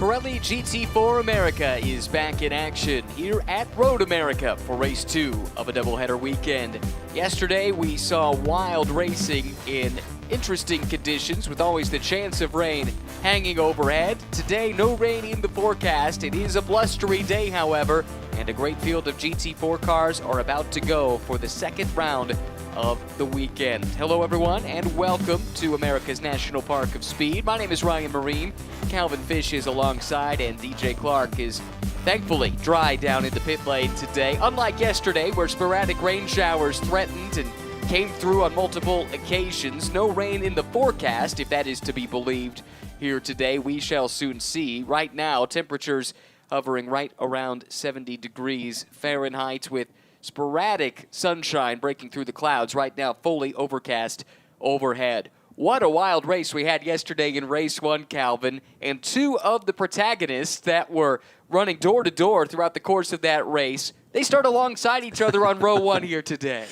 Pirelli GT4 America is back in action here at Road America for race 2 of a doubleheader weekend. Yesterday we saw wild racing in interesting conditions with always the chance of rain hanging overhead. Today, no rain in the forecast. It is a blustery day, however, and a great field of GT4 cars are about to go for the second round of the weekend. Hello everyone and welcome to America's National Park of Speed. My name is Ryan Marine. Calvin Fish is alongside and DJ Clark is thankfully dry down in the pit lane today. Unlike yesterday where sporadic rain showers threatened and came through on multiple occasions. No rain in the forecast, if that is to be believed here today. We shall soon see. Right now, temperatures hovering right around 70 degrees Fahrenheit with sporadic sunshine breaking through the clouds. Right now, fully overcast overhead. What a wild race we had yesterday in race 1, Calvin, and two of the protagonists that were running door to door throughout the course of that race, they start alongside each other on row 1 here today.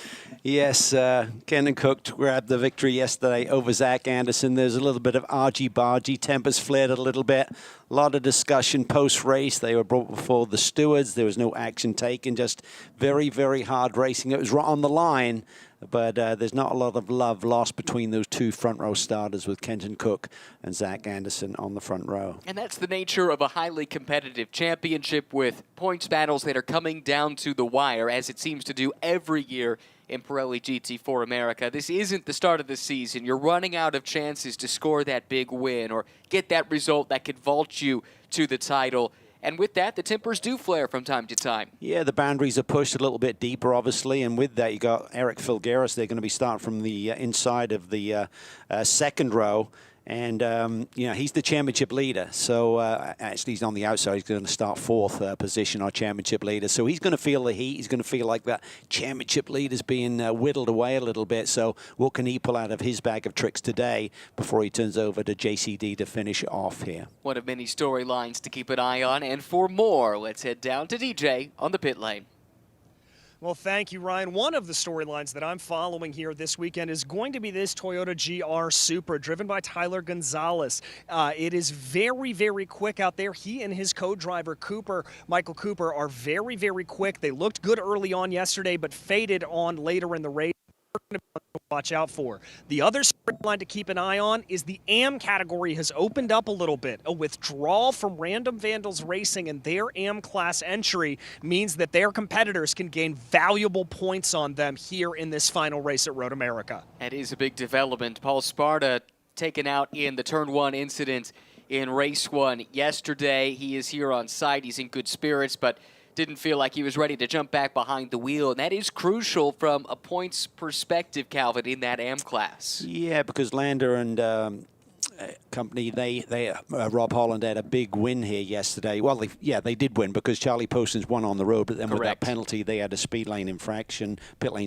Yes, Kendon Cook grabbed the victory yesterday over Zach Anderson. There's a little bit of argy-bargy. Tempers flared a little bit. A lot of discussion post-race. They were brought before the stewards. There was no action taken. Just very, very hard racing. It was right on the line, but there's not a lot of love lost between those two front-row starters with Kenton Cook and Zach Anderson on the front row. And that's the nature of a highly competitive championship with points battles that are coming down to the wire, as it seems to do every year in Pirelli GT4 America. This isn't the start of the season. You're running out of chances to score that big win or get that result that could vault you to the title. And with that, the tempers do flare from time to time. Yeah, the boundaries are pushed a little bit deeper, obviously. And with that, you got Eric Filgaris. They're going to be starting from the inside of the second row. And, you know, he's the championship leader. So, actually, he's on the outside. He's going to start fourth position, our championship leader. So he's going to feel the heat. He's going to feel like that championship leader's being whittled away a little bit. So what can he pull out of his bag of tricks today before he turns over to JCD to finish off here? One of many storylines to keep an eye on. And for more, let's head down to DJ on the pit lane. Well, thank you, Ryan. One of the storylines that I'm following here this weekend is going to be this Toyota GR Supra, driven by Tyler Gonzalez. It is very, very quick out there. He and his co-driver, Michael Cooper, are very, very quick. They looked good early on yesterday, but faded on later in the race. Watch out for. The other storyline to keep an eye on is the AM category has opened up a little bit. A withdrawal from Random Vandals Racing and their AM class entry means that their competitors can gain valuable points on them here in this final race at Road America. That is a big development. Paul Sparta taken out in the Turn 1 incident in race 1 yesterday. He is here on site. He's in good spirits, but didn't feel like he was ready to jump back behind the wheel, and that is crucial from a points perspective, Calvin, in that AM class. Yeah, because Lander and company, Rob Holland had a big win here yesterday. Well, they did win because Charlie Poston's won on the road, but then with that penalty, they had a pit lane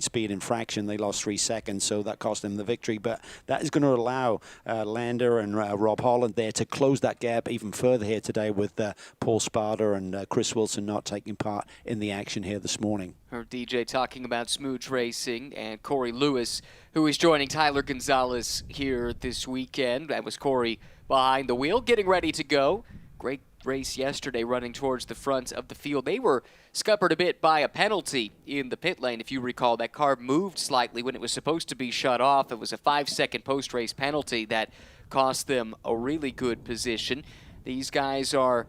speed infraction. They lost 3 seconds, so that cost them the victory. But that is going to allow Lander and Rob Holland there to close that gap even further here today with Paul Sparta and Chris Wilson not taking part in the action here this morning. Heard DJ talking about smooth racing and Corey Lewis, who is joining Tyler Gonzalez here this weekend. That was Corey behind the wheel, getting ready to go. Great race yesterday running towards the front of the field. They were scuppered a bit by a penalty in the pit lane. If you recall, that car moved slightly when it was supposed to be shut off. It was a 5-second post-race penalty that cost them a really good position. These guys are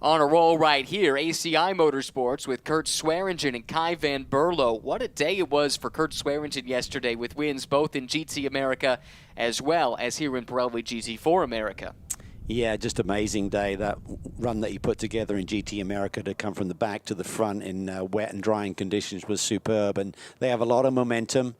on a roll right here. ACI Motorsports with Kurt Swearingen and Kai Van Berlo. What a day it was for Kurt Swearingen yesterday with wins both in GT America as well as here in Pirelli GT4 America. Yeah, just amazing day. That run that he put together in GT America to come from the back to the front in wet and drying conditions was superb, and they have a lot of momentum.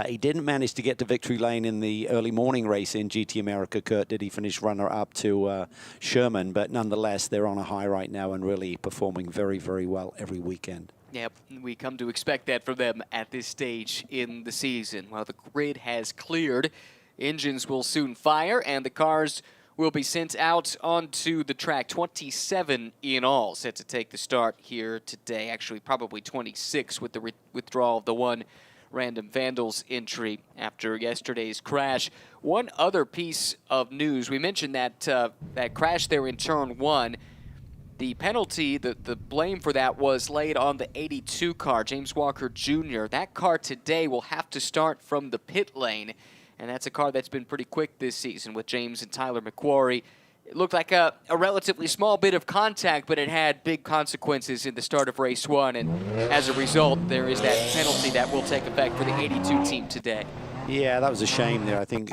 He didn't manage to get to victory lane in the early morning race in GT America. Kurt did. He finished runner-up to Sherman, but nonetheless, they're on a high right now and really performing very, very well every weekend. Yep, we come to expect that from them at this stage in the season. While the grid has cleared, engines will soon fire, and the cars will be sent out onto the track. 27 in all set to take the start here today. Actually, probably 26 with the withdrawal of the one Random Vandals entry after yesterday's crash. One other piece of news, we mentioned that that crash there in Turn 1. The penalty, the blame for that was laid on the 82 car, James Walker Jr. That car today will have to start from the pit lane, and that's a car that's been pretty quick this season with James and Tyler McQuarrie. It looked like a relatively small bit of contact, but it had big consequences in the start of race 1, and as a result, there is that penalty that will take effect for the 82 team today. Yeah, that was a shame there. I think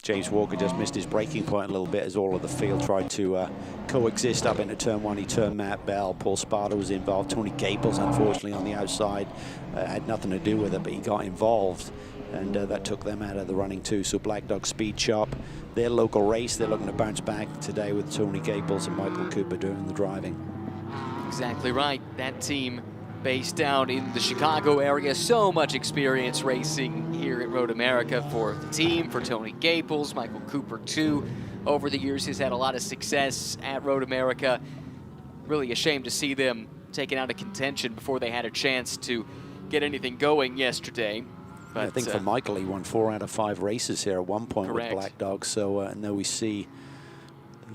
James Walker just missed his braking point a little bit as all of the field tried to coexist up into turn 1. He turned Matt Bell. Paul Sparta was involved. Tony Gables, unfortunately, on the outside, had nothing to do with it, but he got involved, and that took them out of the running too. So Black Dog Speed Shop, their local race, they're looking to bounce back today with Tony Gables and Michael Cooper doing the driving. Exactly right. That team based down in the Chicago area. So much experience racing here at Road America for the team, for Tony Gables, Michael Cooper too. Over the years, he's had a lot of success at Road America. Really a shame to see them taken out of contention before they had a chance to get anything going yesterday. But yeah, I think for Michael, he won 4 out of 5 races here at one point correct. with Black Dog. So and now we see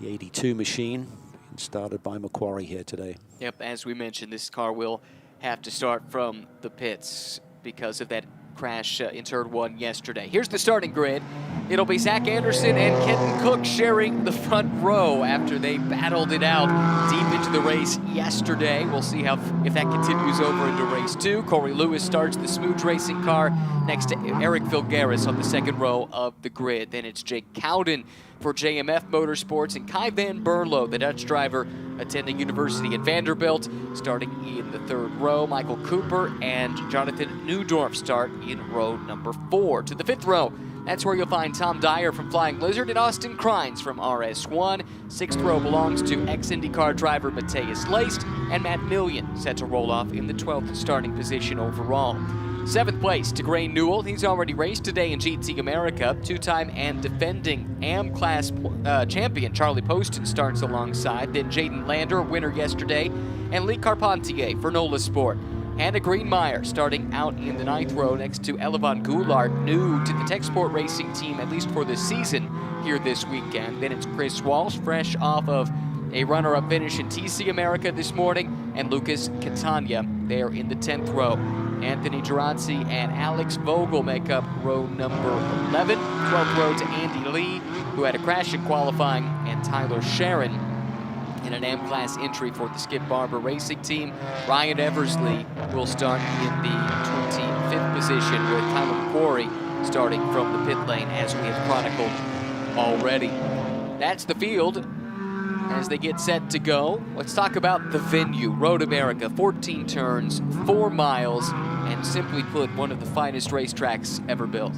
the 82 machine started by McQuarrie here today. Yep, as we mentioned, this car will have to start from the pits because of that crash in turn 1 yesterday. Here's the starting grid. It'll be Zach Anderson and Kenton Cook sharing the front row after they battled it out deep into the race yesterday. We'll see if that continues over into race 2. Corey Lewis starts the Smooth Racing car next to Eric Filgaris on the second row of the grid. Then it's Jake Cowden for JMF Motorsports and Kai Van Berlo, the Dutch driver attending university at Vanderbilt, starting in the third row. Michael Cooper and Jonathan Newdorf start in row number 4. To the 5th row, that's where you'll find Tom Dyer from Flying Lizard and Austin Crines from RS1. 6th row belongs to ex-IndyCar driver Matthias Leist, and Matt Millian set to roll off in the 12th starting position overall. 7th place to Gray Newell. He's already raced today in GT America. 2-time and defending AM Class champion Charlie Poston starts alongside. Then Jaden Lander, winner yesterday, and Lee Carpentier for NOLA Sport. Hannah Greenmeyer starting out in the 9th row next to Elevon Goulart, new to the Tech Sport Racing team, at least for the season here this weekend. Then it's Chris Walsh, fresh off of a runner-up finish in TC America this morning, and Lucas Catania there in the 10th row. Anthony Geronzi and Alex Vogel make up row number 11. 12th row to Andy Lee, who had a crash in qualifying, and Tyler Sharon in an M-Class entry for the Skip Barber Racing team. Ryan Eversley will start in the 25th position, with Tyler McQuarrie starting from the pit lane, as we have chronicled already. That's the field as they get set to go. Let's talk about the venue. Road America, 14 turns, 4 miles, and simply put, one of the finest racetracks ever built.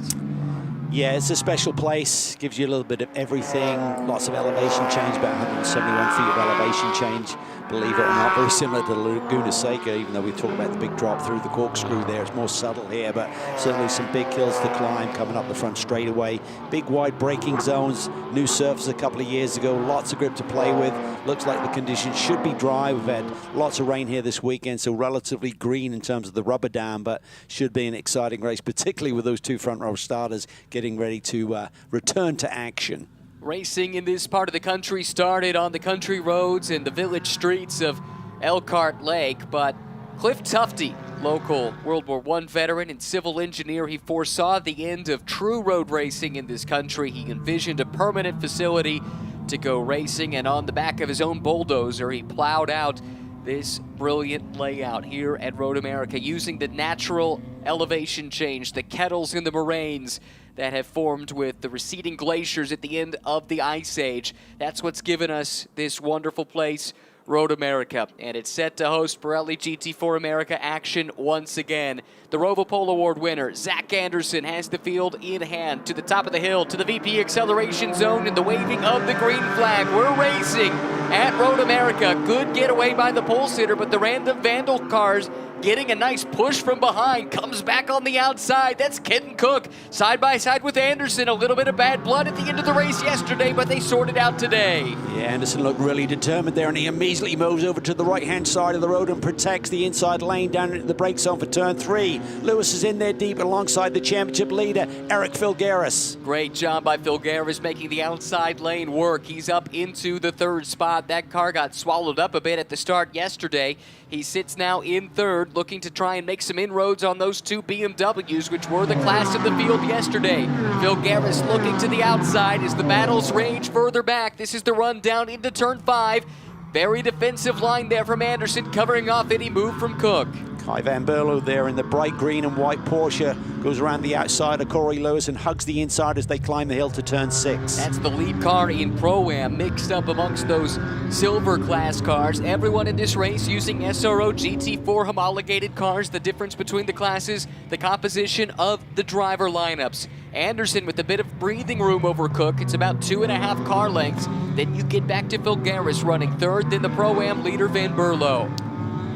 Yeah, it's a special place. Gives you a little bit of everything. Lots of elevation change, about 171 feet of elevation change. Believe it or not, very similar to Laguna Seca, even though we talk about the big drop through the corkscrew there. It's more subtle here, but certainly some big hills to climb coming up the front straightaway. Big wide braking zones, new surface a couple of years ago, lots of grip to play with. Looks like the conditions should be dry. We've had lots of rain here this weekend, so relatively green in terms of the rubber dam, but should be an exciting race, particularly with those 2 front row starters getting ready to return to action. Racing in this part of the country started on the country roads and the village streets of Elkhart Lake, but Cliff Tufte, local World War I veteran and civil engineer, he foresaw the end of true road racing in this country. He envisioned a permanent facility to go racing, and on the back of his own bulldozer, he plowed out this brilliant layout here at Road America, using the natural elevation change, the kettles and the moraines that have formed with the receding glaciers at the end of the Ice Age. That's what's given us this wonderful place, Road America, and it's set to host Pirelli GT4 America action once again. The Roval Pole Award winner, Zach Anderson, has the field in hand to the top of the hill, to the VP acceleration zone, and the waving of the green flag. We're racing at Road America. Good getaway by the pole sitter, but the random Vandal cars getting a nice push from behind, comes back on the outside. That's Kenton Cook side by side with Anderson. A little bit of bad blood at the end of the race yesterday, but they sorted out today. Yeah, Anderson looked really determined there, and he immediately moves over to the right-hand side of the road and protects the inside lane down into the brake zone for turn 3. Lewis is in there deep alongside the championship leader, Eric Filgaris. Great job by Filgaris making the outside lane work. He's up into the 3rd spot. That car got swallowed up a bit at the start yesterday. He sits now in 3rd, looking to try and make some inroads on those 2 BMWs, which were the class of the field yesterday. Filgaris looking to the outside as the battles rage further back. This is the run down into turn 5. Very defensive line there from Anderson, covering off any move from Cook. Kai Van Berlo there in the bright green and white Porsche goes around the outside of Corey Lewis and hugs the inside as they climb the hill to turn 6. That's the lead car in Pro-Am, mixed up amongst those silver class cars. Everyone in this race using SRO GT4 homologated cars. The difference between the classes, the composition of the driver lineups. Anderson with a bit of breathing room over Cook. It's about 2.5 car lengths. Then you get back to Filgaris running 3rd, then the Pro-Am leader Van Berlo.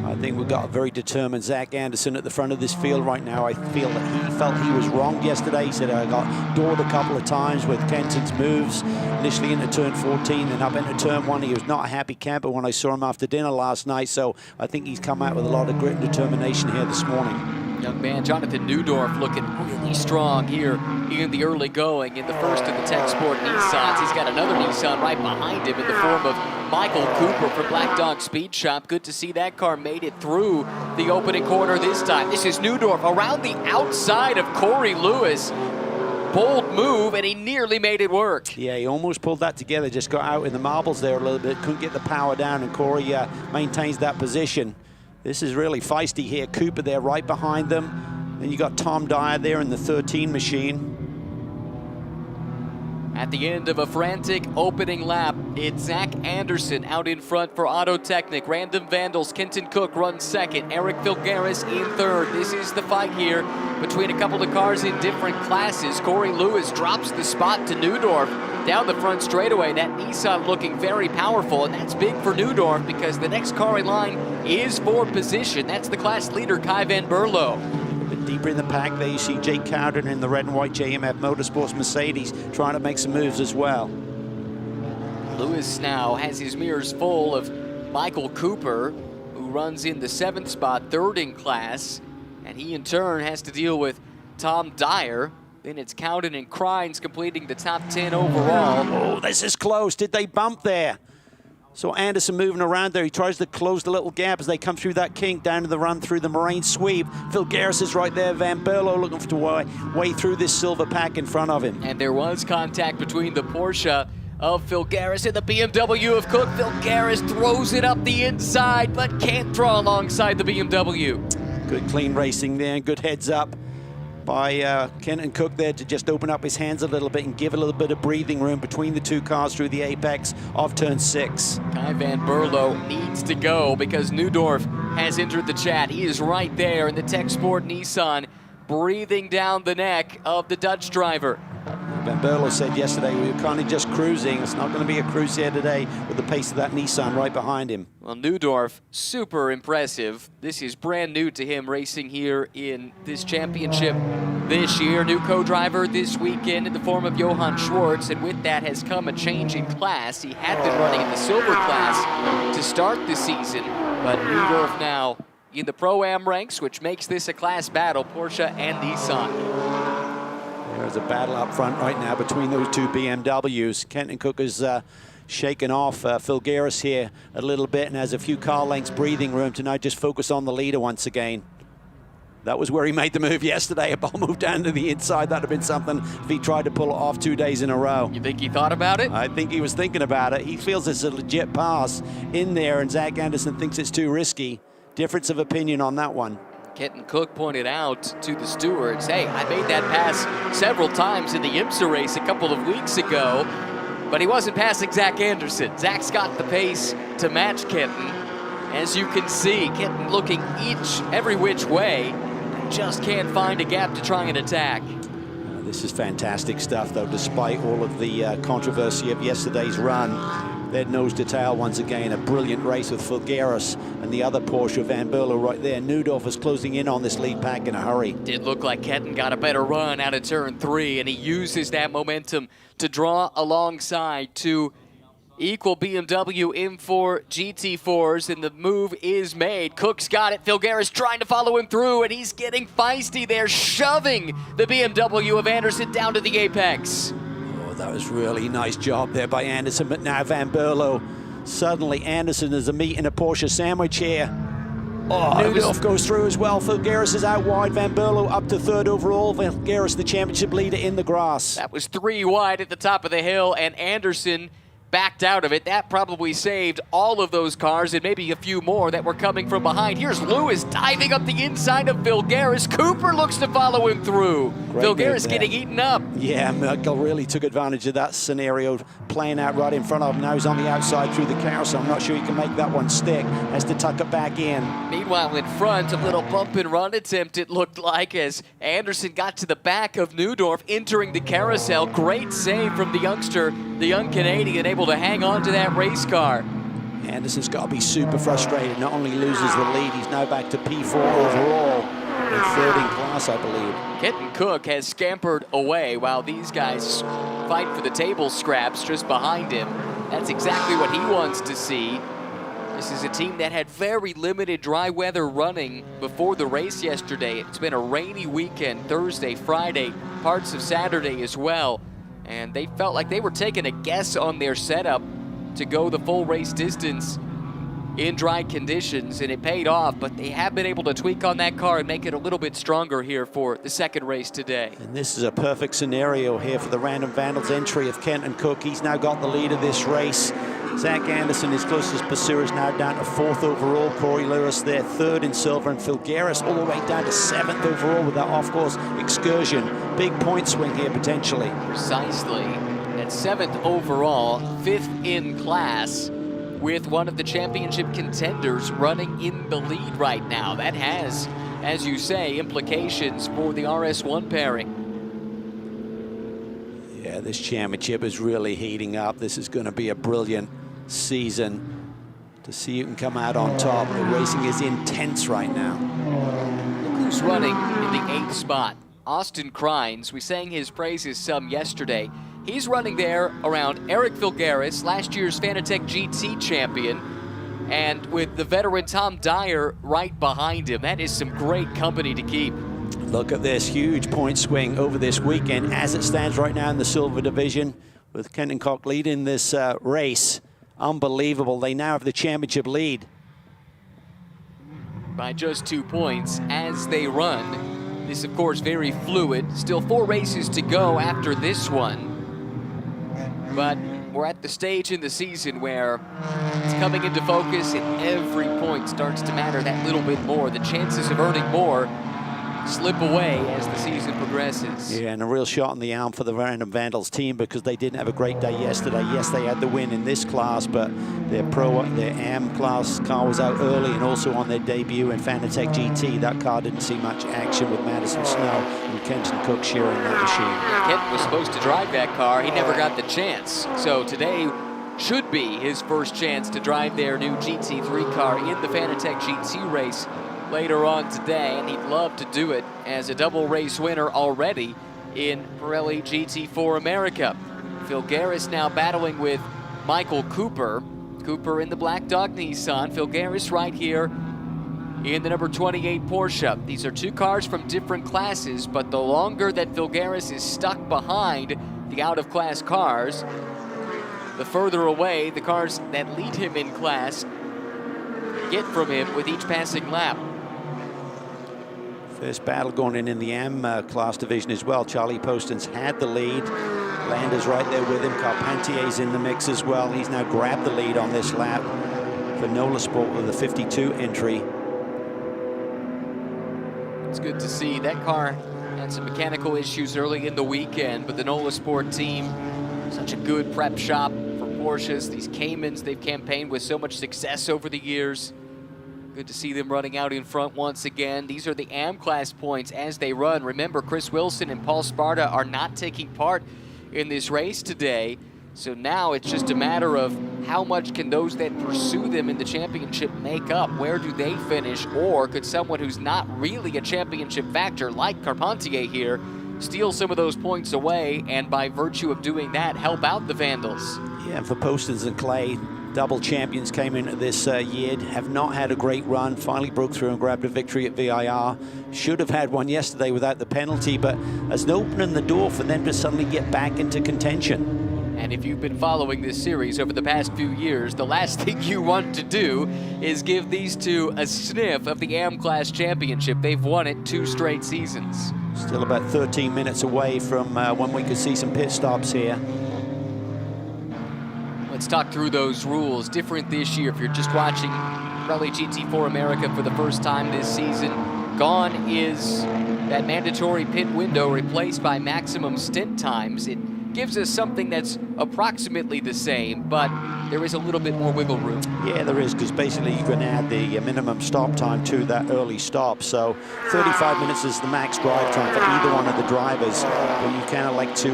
I think we've got a very determined Zach Anderson at the front of this field right now. I feel that he felt he was wrong yesterday. He said, I got doored a couple of times with Kenton's moves, initially into turn 14, then up into turn 1. He was not a happy camper when I saw him after dinner last night, so I think he's come out with a lot of grit and determination here this morning. Young man Jonathan Neudorf looking really strong here in the early going in the first of the Tech Sport Nissans. He's got another Nissan right behind him in the form of Michael Cooper from Black Dog Speed Shop. Good to see that car made it through the opening corner this time. This is Neudorf around the outside of Corey Lewis. Bold move, and he nearly made it work. Yeah, he almost pulled that together, just got out in the marbles there a little bit, couldn't get the power down, and Corey maintains that position. This is really feisty here. Cooper there right behind them. Then you got Tom Dyer there in the 13 machine. At the end of a frantic opening lap, it's Zach Anderson out in front for Auto Technic. Random Vandals, Kenton Cook runs 2nd. Eric Filgaris in 3rd. This is the fight here between a couple of cars in different classes. Corey Lewis drops the spot to Neudorf down the front straightaway. That Nissan looking very powerful, and that's big for Neudorf because the next car in line is for position. That's the class leader, Kai Van Berlo. But deeper in the pack there you see Jake Cowden in the red and white JMF Motorsports Mercedes trying to make some moves as well. Lewis now has his mirrors full of Michael Cooper, who runs in the 7th spot, 3rd in class, and he in turn has to deal with Tom Dyer. Then it's Cowden and Crines completing the top 10 overall. Oh, this is close. Did they bump there? So Anderson moving around there. He tries to close the little gap as they come through that kink down to the run through the Moraine sweep. Filgaris is right there. Van Berlo looking to way through this silver pack in front of him. And there was contact between the Porsche of Filgaris and the BMW of Cook. Filgaris throws it up the inside, but can't draw alongside the BMW. Good clean racing there, good heads up by Kenton Cook there to just open up his hands a little bit and give a little bit of breathing room between the 2 cars through the apex of turn 6. Kai Van Berlo needs to go because Neudorf has entered the chat. He is right there in the Tech Sport Nissan, breathing down the neck of the Dutch driver. Van Berlo said yesterday we were kind of just cruising. It's not going to be a cruise here today with the pace of that Nissan right behind him. Well, Neudorf, super impressive. This is brand new to him racing here in this championship this year. New co-driver this weekend in the form of Johann Schwartz, and with that has come a change in class. He had been running in the silver class to start the season, but Neudorf now in the Pro-Am ranks, which makes this a class battle, Porsche and Nissan. There's a battle up front right now between those 2 BMWs. Kenton Cook is shaken off Filgaris here a little bit and has a few car lengths breathing room to now just focus on the leader once again. That was where he made the move yesterday. A ball move down to the inside. That would have been something if he tried to pull it off 2 days in a row. You think he thought about it? I think he was thinking about it. He feels it's a legit pass in there, and Zach Anderson thinks it's too risky. Difference of opinion on that one. Kenton Cook pointed out to the stewards, hey, I made that pass several times in the IMSA race a couple of weeks ago, but he wasn't passing Zach Anderson. Zach's got the pace to match Kenton. As you can see, Kenton looking every which way, just can't find a gap to try and attack. This is fantastic stuff, though. Despite all of the controversy of yesterday's run, they're nose to tail once again. A brilliant race with Filgaris and the other Porsche, Van Berlo, right there. Neudorf is closing in on this lead pack in a hurry. Did look like Ketton got a better run out of turn 3, and he uses that momentum to draw alongside to equal BMW M4 GT4s, and the move is made. Cook's got it. Filgaris trying to follow him through, and he's getting feisty there, shoving the BMW of Anderson down to the apex. Oh, that was really nice job there by Anderson, but now Van Berlo. Suddenly Anderson is a meat in a Porsche sandwich here. Oh, Neudorf goes through as well. Filgaris is out wide. Van Berlo up to 3rd overall. Filgaris, the championship leader, in the grass. That was 3 wide at the top of the hill, and Anderson backed out of it. That probably saved all of those cars and maybe a few more that were coming from behind. Here's Lewis diving up the inside of Filgaris. Cooper looks to follow him through. Filgaris getting eaten up. Yeah, Merkel really took advantage of that scenario, playing out right in front of him. Now he's on the outside through the car, so I'm not sure he can make that one stick. Has to tuck it back in. Meanwhile, in front, a little bump and run attempt, it looked like, as Anderson got to the back of Neudorf, entering the carousel. Great save from the youngster, the young Canadian, able to hang on to that race car. Anderson's got to be super frustrated. Not only loses the lead, he's now back to P4 overall, and 3rd in class, I believe. Kenton Koch has scampered away while these guys fight for the table scraps just behind him. That's exactly what he wants to see. This is a team that had very limited dry weather running before the race yesterday. It's been a rainy weekend, Thursday, Friday, parts of Saturday as well. And they felt like they were taking a guess on their setup to go the full race distance in dry conditions, and it paid off, but they have been able to tweak on that car and make it a little bit stronger here for the second race today. And this is a perfect scenario here for the Random Vandals entry of Kenton Koch. He's now got the lead of this race. Zach Anderson, his closest pursuer, is now down to 4th overall. Corey Lewis there, 3rd in silver, and Filgaris all the way down to 7th overall with that off-course excursion. Big point swing here potentially. Precisely. At 7th overall, 5th in class, with one of the championship contenders running in the lead right now. That has, as you say, implications for the RS1 pairing. Yeah, this championship is really heating up. This is going to be a brilliant season to see who can come out on top. The racing is intense right now. Look who's running in the 8th spot. Austin Crines. We sang his praises some yesterday. He's running there around Eric Filgaris, last year's Fanatec GT champion, and with the veteran Tom Dyer right behind him. That is some great company to keep. Look at this huge point swing over this weekend as it stands right now in the silver division, with Kenton Koch leading this race. Unbelievable. They now have the championship lead by just 2 points as they run. This, of course, very fluid. Still 4 races to go after this one. But we're at the stage in the season where it's coming into focus and every point starts to matter that little bit more. The chances of earning more slip away as the season progresses. Yeah, and a real shot in the arm for the Random Vandals team, because they didn't have a great day yesterday. Yes, they had the win in this class, but their AM class car was out early, and also on their debut in Fanatec GT, that car didn't see much action with Madison Snow and Kenton Koch sharing that machine. Kenton was supposed to drive that car. He never got the chance. So today should be his first chance to drive their new GT3 car in the Fanatec GT race later on today, and he'd love to do it as a double race winner already in Pirelli GT4 America. Filgaris now battling with Michael Cooper. Cooper in the Black Dog Nissan. Filgaris right here in the number 28 Porsche. These are 2 cars from different classes, but the longer that Filgaris is stuck behind the out-of-class cars, the further away the cars that lead him in class get from him with each passing lap. First battle going in the M class division as well. Charlie Poston's had the lead. Lander's right there with him. Carpentier's in the mix as well. He's now grabbed the lead on this lap for Nola Sport with a 52 entry. It's good to see. That car had some mechanical issues early in the weekend, but the Nola Sport team, such a good prep shop for Porsches. These Caymans they've campaigned with so much success over the years. Good to see them running out in front once again. These are the AM class points as they run. Remember, Chris Wilson and Paul Sparta are not taking part in this race today. So now it's just a matter of how much can those that pursue them in the championship make up? Where do they finish? Or could someone who's not really a championship factor, like Carpentier here, steal some of those points away and by virtue of doing that, help out the Vandals? Yeah, and for Postons and Clay, double champions came into this year, have not had a great run, finally broke through and grabbed a victory at VIR. Should have had one yesterday without the penalty, but as an opening the door for them to suddenly get back into contention. And if you've been following this series over the past few years, the last thing you want to do is give these two a sniff of the AM Class Championship. They've won it 2 straight seasons. Still about 13 minutes away from when we could see some pit stops here. Let's talk through those rules. Different this year. If you're just watching Pirelli GT4 America for the first time this season, gone is that mandatory pit window replaced by maximum stint times. It gives us something that's approximately the same, but there is a little bit more wiggle room. Yeah, there is, because basically you can add the minimum stop time to that early stop. So 35 minutes is the max drive time for either one of the drivers. But you kind of like to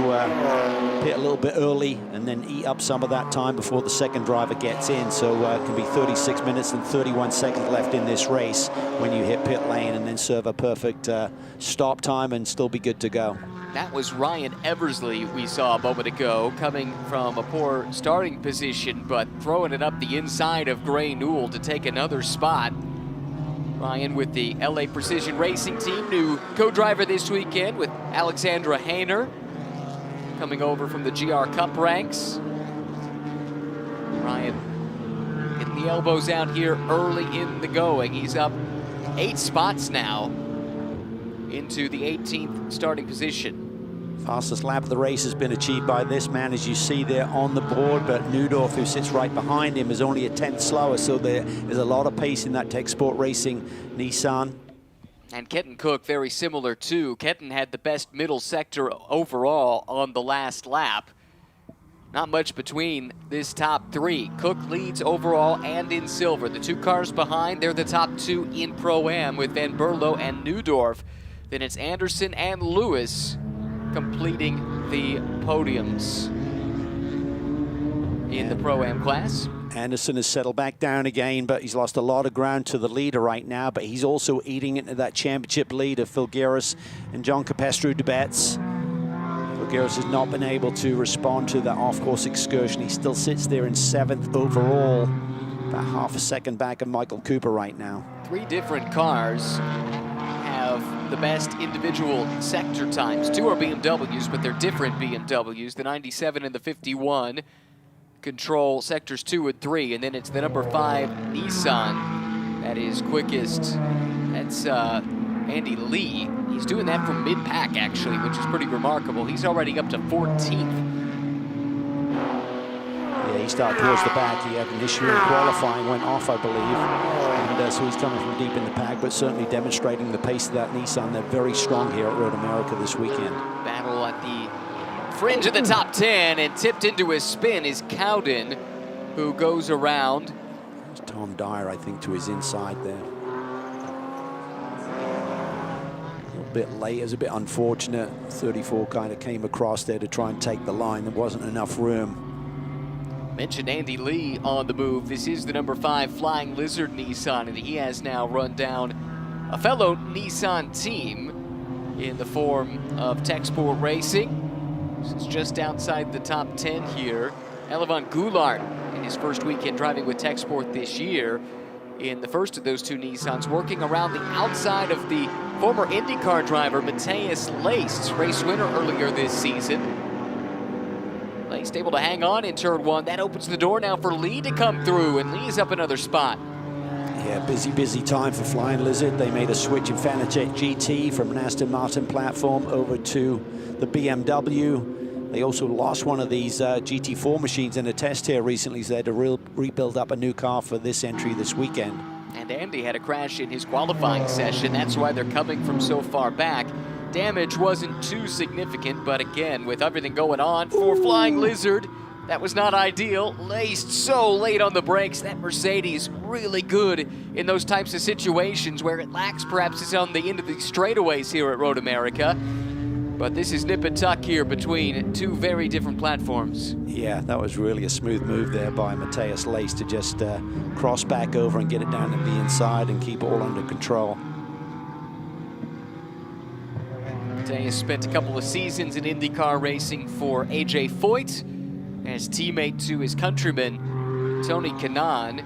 pit a little bit early and then eat up some of that time before the second driver gets in. So it can be 36 minutes and 31 seconds left in this race when you hit pit lane, and then serve a perfect stop time and still be good to go. That was Ryan Eversley we saw a moment ago, coming from a poor starting position, but throwing it up the inside of Gray Newell to take another spot. Ryan with the LA Precision Racing Team, new co-driver this weekend with Alexandra Hayner, coming over from the GR Cup ranks. Ryan getting the elbows out here early in the going. He's up 8 spots now into the 18th starting position. Fastest lap of the race has been achieved by this man, as you see there on the board, but Neudorf, who sits right behind him, is only a 10th slower, so there is a lot of pace in that Tech Sport Racing Nissan. And Kenton Cook, very similar too. Kenton had the best middle sector overall on the last lap. Not much between this top 3. Cook leads overall and in silver. The 2 cars behind, they're the top 2 in Pro-Am with Van Berlo and Neudorf. Then it's Anderson and Lewis completing the podiums in the Pro-Am class. Anderson has settled back down again, but he's lost a lot of ground to the leader right now, but he's also eating into that championship lead of Filgueras and John Capestru de Betz. Filgueras has not been able to respond to that off-course excursion. He still sits there in 7th overall, about half a second back of Michael Cooper right now. 3 different cars have the best individual sector times. 2 are BMWs, but they're different BMWs. The 97 and the 51 control sectors 2 and 3, and then it's the number 5 Nissan that is quickest. That's Andy Lee. He's doing that from mid-pack, actually, which is pretty remarkable. He's already up to 14th. Yeah, he started towards the back. He had an issue in qualifying, went off, I believe. And so he's coming from deep in the pack, but certainly demonstrating the pace of that Nissan. They're very strong here at Road America this weekend. Battle at the fringe of the top 10, and tipped into his spin is Cowden, who goes around. It's Tom Dyer, I think, to his inside there. A little bit late, it was a bit unfortunate. 34 kind of came across there to try and take the line. There wasn't enough room. Mentioned Andy Lee on the move. This is the number 5 Flying Lizard Nissan, and he has now run down a fellow Nissan team in the form of Tech Sport Racing. This is just outside the top 10 here. Elevan Goulart in his first weekend driving with Tech Sport this year in the first of those 2 Nissans, working around the outside of the former IndyCar driver Matthias Leist, race winner earlier this season. Leist able to hang on in turn 1. That opens the door now for Lee to come through, and Lee is up another spot. Yeah, busy time for Flying Lizard. They made a switch in Fanatec GT from an Aston Martin platform over to the BMW. They also lost one of these GT4 machines in a test here recently, so they had to rebuild up a new car for this entry this weekend. And Andy had a crash in his qualifying session. That's why they're coming from so far back. Damage wasn't too significant, but again, with everything going on for Flying Lizard, That was not ideal. Laced so late on the brakes. That Mercedes really good in those types of situations where it lacks perhaps it's on the end of the straightaways here at Road America. But this is nip and tuck here between two very different platforms. Yeah, that was really a smooth move there by Matthias Lace to just cross back over and get it down to the inside and keep it all under control. Matthias spent a couple of seasons in IndyCar racing for AJ Foyt as teammate to his countryman, Tony Kanaan.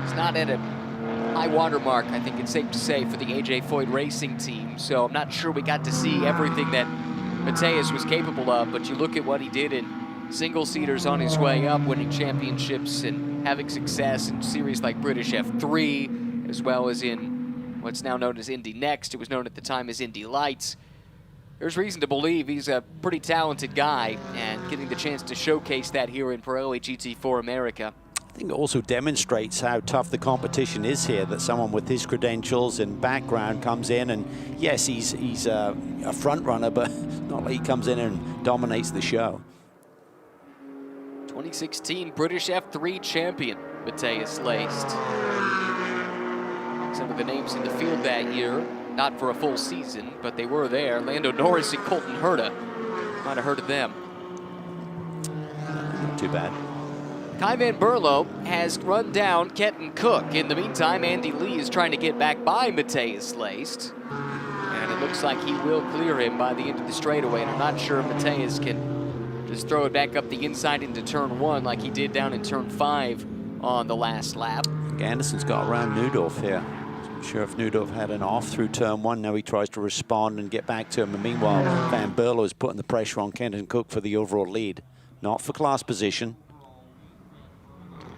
He's not at a high water mark, I think it's safe to say, for the AJ Foyt racing team, so I'm not sure we got to see everything that Matthias was capable of, but you look at what he did in single-seaters on his way up, winning championships and having success in series like British F3, as well as in what's now known as Indy Next. It was known at the time as Indy Lights. There's reason to believe he's a pretty talented guy, and getting the chance to showcase that here in Pirelli GT4 America. I think it also demonstrates how tough the competition is here, that someone with his credentials and background comes in, and yes, he's a front runner, but not like he comes in and dominates the show. 2016 British F3 champion, Matthias Laced. Some of the names in the field that year, not for a full season, but they were there. Lando Norris and Colton Herta. Might have heard of them. Not too bad. Kai Van Berlo has run down Kenton Cook. In the meantime, Andy Lee is trying to get back by Matthias Laced. And it looks like he will clear him by the end of the straightaway. And I'm not sure if Matthias can just throw it back up the inside into turn 1 like he did down in turn 5 on the last lap. Anderson's got around Neudorf here. I'm sure if Neudorf had an off through turn 1, now he tries to respond and get back to him. And meanwhile, Van Berlo is putting the pressure on Kenton Cook for the overall lead. Not for class position.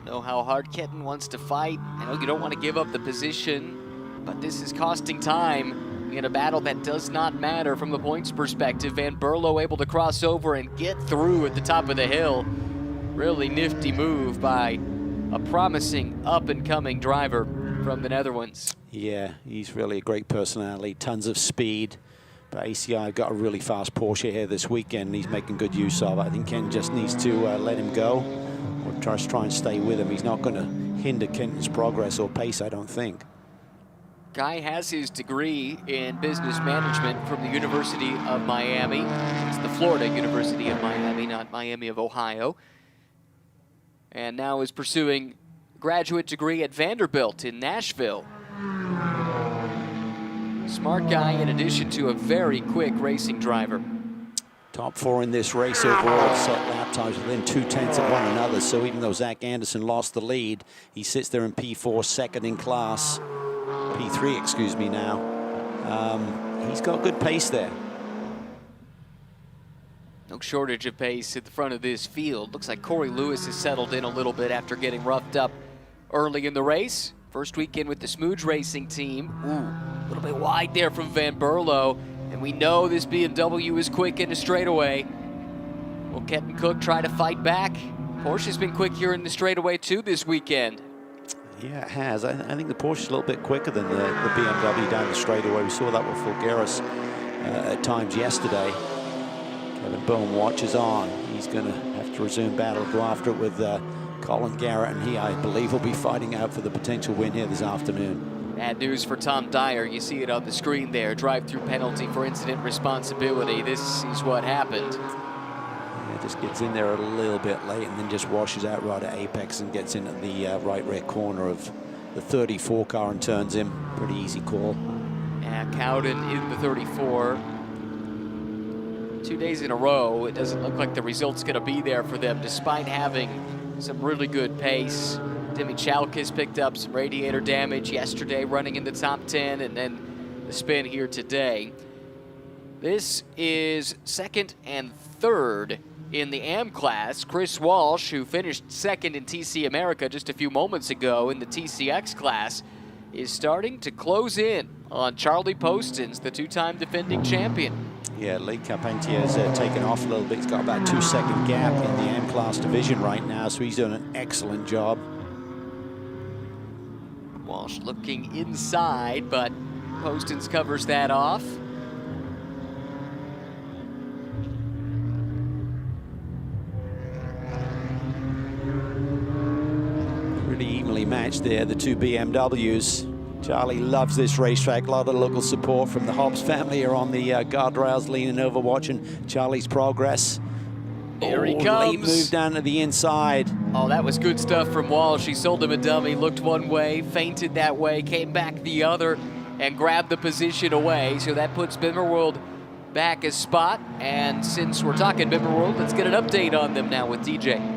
Know how hard Kenton wants to fight. I know you don't want to give up the position, but this is costing time in a battle that does not matter from the points perspective. Van Berlo able to cross over and get through at the top of the hill. Really nifty move by a promising up-and-coming driver from the Netherlands. Yeah, he's really a great personality, tons of speed. But ACI got a really fast Porsche here this weekend, and he's making good use of it. I think Ken just needs to let him go, or just try and stay with him. He's not going to hinder Kenton's progress or pace, I don't think. Guy has his degree in business management from the University of Miami. It's the Florida University of Miami, not Miami of Ohio. And now is pursuing a graduate degree at Vanderbilt in Nashville. Smart guy in addition to a very quick racing driver. Top 4 in this race overall, set lap times within 2/10 of one another. So even though Zach Anderson lost the lead, he sits there in P4, second in class. P3, excuse me now. He's got good pace there. No shortage of pace at the front of this field. Looks like Corey Lewis has settled in a little bit after getting roughed up early in the race. First weekend with the Smooge Racing team. Ooh, a little bit wide there from Van Berlo. And we know this BMW is quick in the straightaway. Will Kenton Cook try to fight back? Porsche's been quick here in the straightaway too this weekend. Yeah, it has. I think the Porsche's a little bit quicker than the BMW down the straightaway. We saw that with Fulgaris at times yesterday. Kevin Bowen watches on. He's going to have to resume battle, go after it with Colin Garrett, and he, I believe, will be fighting out for the potential win here this afternoon. Bad news for Tom Dyer. You see it on the screen there. Drive-through penalty for incident responsibility. This is what happened. Yeah, just gets in there a little bit late and then just washes out right at apex and gets in at the right rear corner of the 34 car and turns him. Pretty easy call. Yeah, Cowden in the 34. 2 days in a row, it doesn't look like the result's going to be there for them, despite having some really good pace. Demi Chalkis picked up some radiator damage yesterday, running in the top 10, and then the spin here today. This is second and third in the AM class. Chris Walsh, who finished second in TC America just a few moments ago in the TCX class, is starting to close in on Charlie Poston's, the two-time defending champion. Yeah, Lee Carpentier has taken off a little bit. He's got about a 2-second gap in the AM class division right now, so he's doing an excellent job. Walsh looking inside, but Postons covers that off. evenly matched there, the two BMWs. Charlie loves this racetrack. A lot of local support from the Hobbs family are on the guardrails, leaning over, watching Charlie's progress. Here he comes. Late move down to the inside. Oh, that was good stuff from Walsh. She sold him a dummy, looked one way, feinted that way, came back the other, and grabbed the position away. So that puts Bimmerworld back a spot. And since we're talking Bimmerworld, let's get an update on them now with DJ.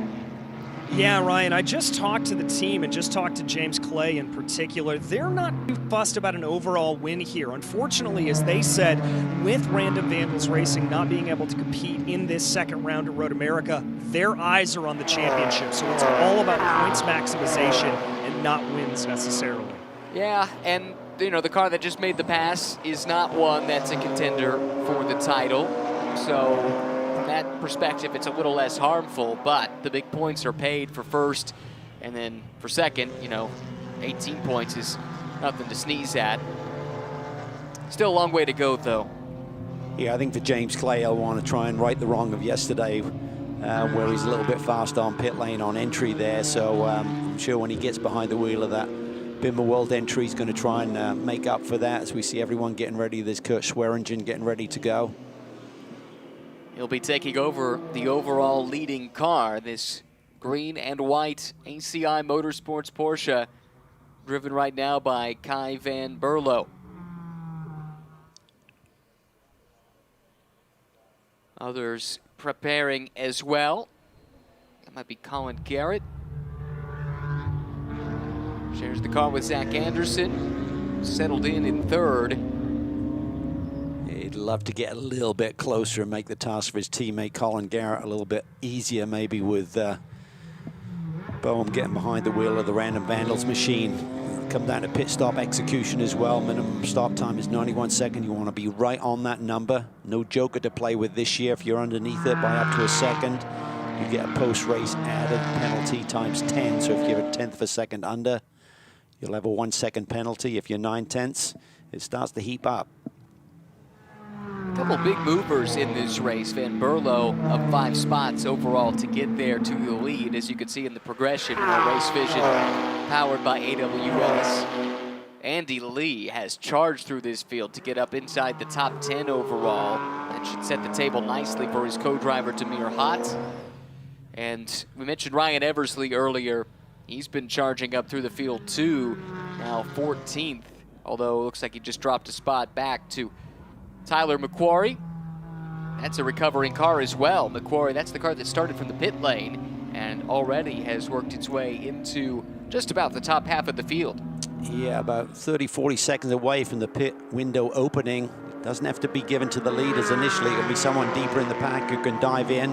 Yeah, Ryan, I just talked to the team and just talked to James Clay in particular. They're not too fussed about an overall win here. Unfortunately, as they said, with Random Vandals Racing not being able to compete in this second round of Road America, their eyes are on the championship. So it's all about points maximization and not wins necessarily. Yeah, and you know, the car that just made the pass is not one that's a contender for the title. So from that perspective, it's a little less harmful, but the big points are paid for first, and then for second, you know, 18 points is nothing to sneeze at. Still a long way to go, though. Yeah, I think for James Clay, I'll want to try and right the wrong of yesterday, where he's a little bit fast on pit lane on entry there. So I'm sure when he gets behind the wheel of that Bimmerworld entry, he's going to try and make up for that as we see everyone getting ready. There's Kurt Swearingen getting ready to go. He'll be taking over the overall leading car, this green and white ACI Motorsports Porsche, driven right now by Kai van Berlo. Others preparing as well. That might be Colin Garrett. Shares the car with Zach Anderson, settled in third. He'd love to get a little bit closer and make the task for his teammate Colin Garrett a little bit easier, maybe with Boehm getting behind the wheel of the Random Vandals machine. Come down to pit stop execution as well. Minimum stop time is 91 seconds. You want to be right on that number. No joker to play with this year. If you're underneath it by up to a second, you get a post-race added penalty times 10. So if you're a tenth of a second under, you'll have a 1 second penalty. If you're 9/10, it starts to heap up. A couple big movers in this race. Van Berlo up 5 spots overall to get there to the lead, as you can see in the progression in our race vision powered by AWS. Andy Lee has charged through this field to get up inside the top 10 overall. That should set the table nicely for his co-driver Tamir Hott. And we mentioned Ryan Eversley earlier. He's been charging up through the field too, now 14th, although it looks like he just dropped a spot back to Tyler McQuarrie. That's a recovering car as well. McQuarrie, that's the car that started from the pit lane and already has worked its way into just about the top half of the field. Yeah, about 30, 40 seconds away from the pit window opening. Doesn't have to be given to the leaders initially. It'll be someone deeper in the pack who can dive in.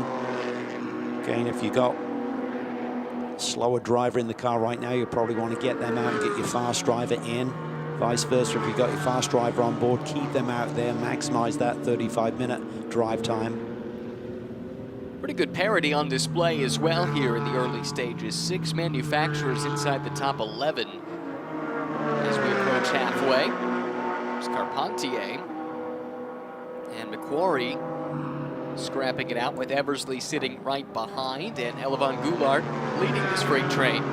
Again, if you got a slower driver in the car right now, you probably want to get them out and get your fast driver in. Vice versa, if you've got your fast driver on board, keep them out there, maximize that 35-minute drive time. Pretty good parity on display as well here in the early stages. 6 manufacturers inside the top 11. As we approach halfway, there's Carpentier and McQuarrie scrapping it out with Eversley sitting right behind and Elevon Goulart leading this freight train.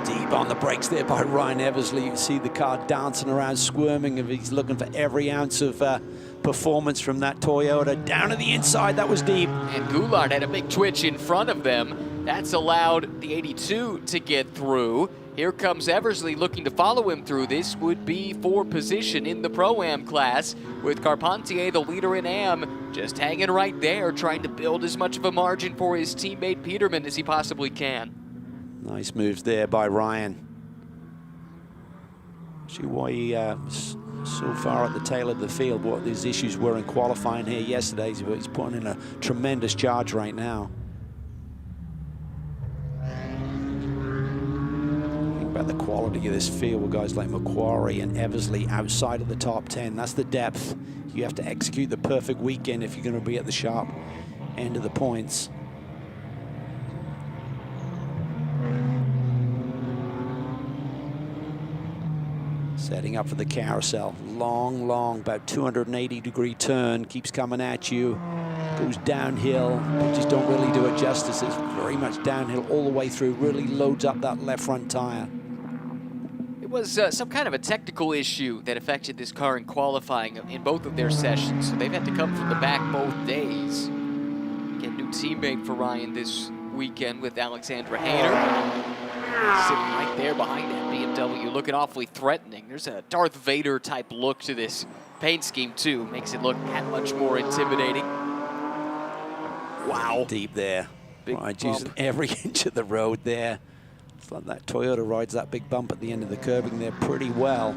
Deep on the brakes there by Ryan Eversley. You see the car dancing around, squirming, and he's looking for every ounce of performance from that Toyota. Down to the inside, that was deep. And Goulart had a big twitch in front of them. That's allowed the 82 to get through. Here comes Eversley looking to follow him through. This would be for position in the Pro-Am class, with Carpentier, the leader in Am, just hanging right there, trying to build as much of a margin for his teammate Peterman as he possibly can. Nice moves there by Ryan. See why he so far at the tail of the field, what his issues were in qualifying here yesterday, but he's putting in a tremendous charge right now. Think about the quality of this field with guys like McQuarrie and Eversley outside of the top 10. That's the depth. You have to execute the perfect weekend if you're going to be at the sharp end of the points. Setting up for the carousel. Long, about 280-degree turn. Keeps coming at you. Goes downhill. Just don't really do it justice. It's very much downhill all the way through. Really loads up that left front tire. was some kind of a technical issue that affected this car in qualifying in both of their sessions, so they've had to come from the back both days. Get a new teammate for Ryan this weekend with Alexandra Hayner. Sitting right there behind that BMW, looking awfully threatening. There's a Darth Vader type look to this paint scheme too. Makes it look that much more intimidating. Wow. Deep there. Big right, bump. using every inch of the road there. It's like that Toyota rides that big bump at the end of the curbing there pretty well.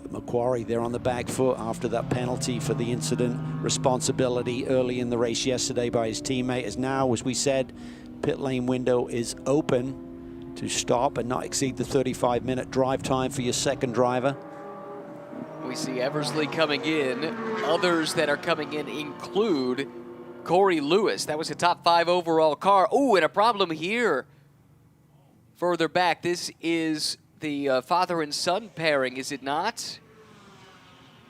But Macquarie there on the back foot after that penalty for the incident responsibility early in the race yesterday by his teammate. As now, as we said, pit lane window is open to stop and not exceed the 35-minute drive time for your second driver. We see Eversley coming in. Others that are coming in include Corey Lewis. That was a top 5 overall car. Oh, and a problem here. Further back, this is the father and son pairing, is it not?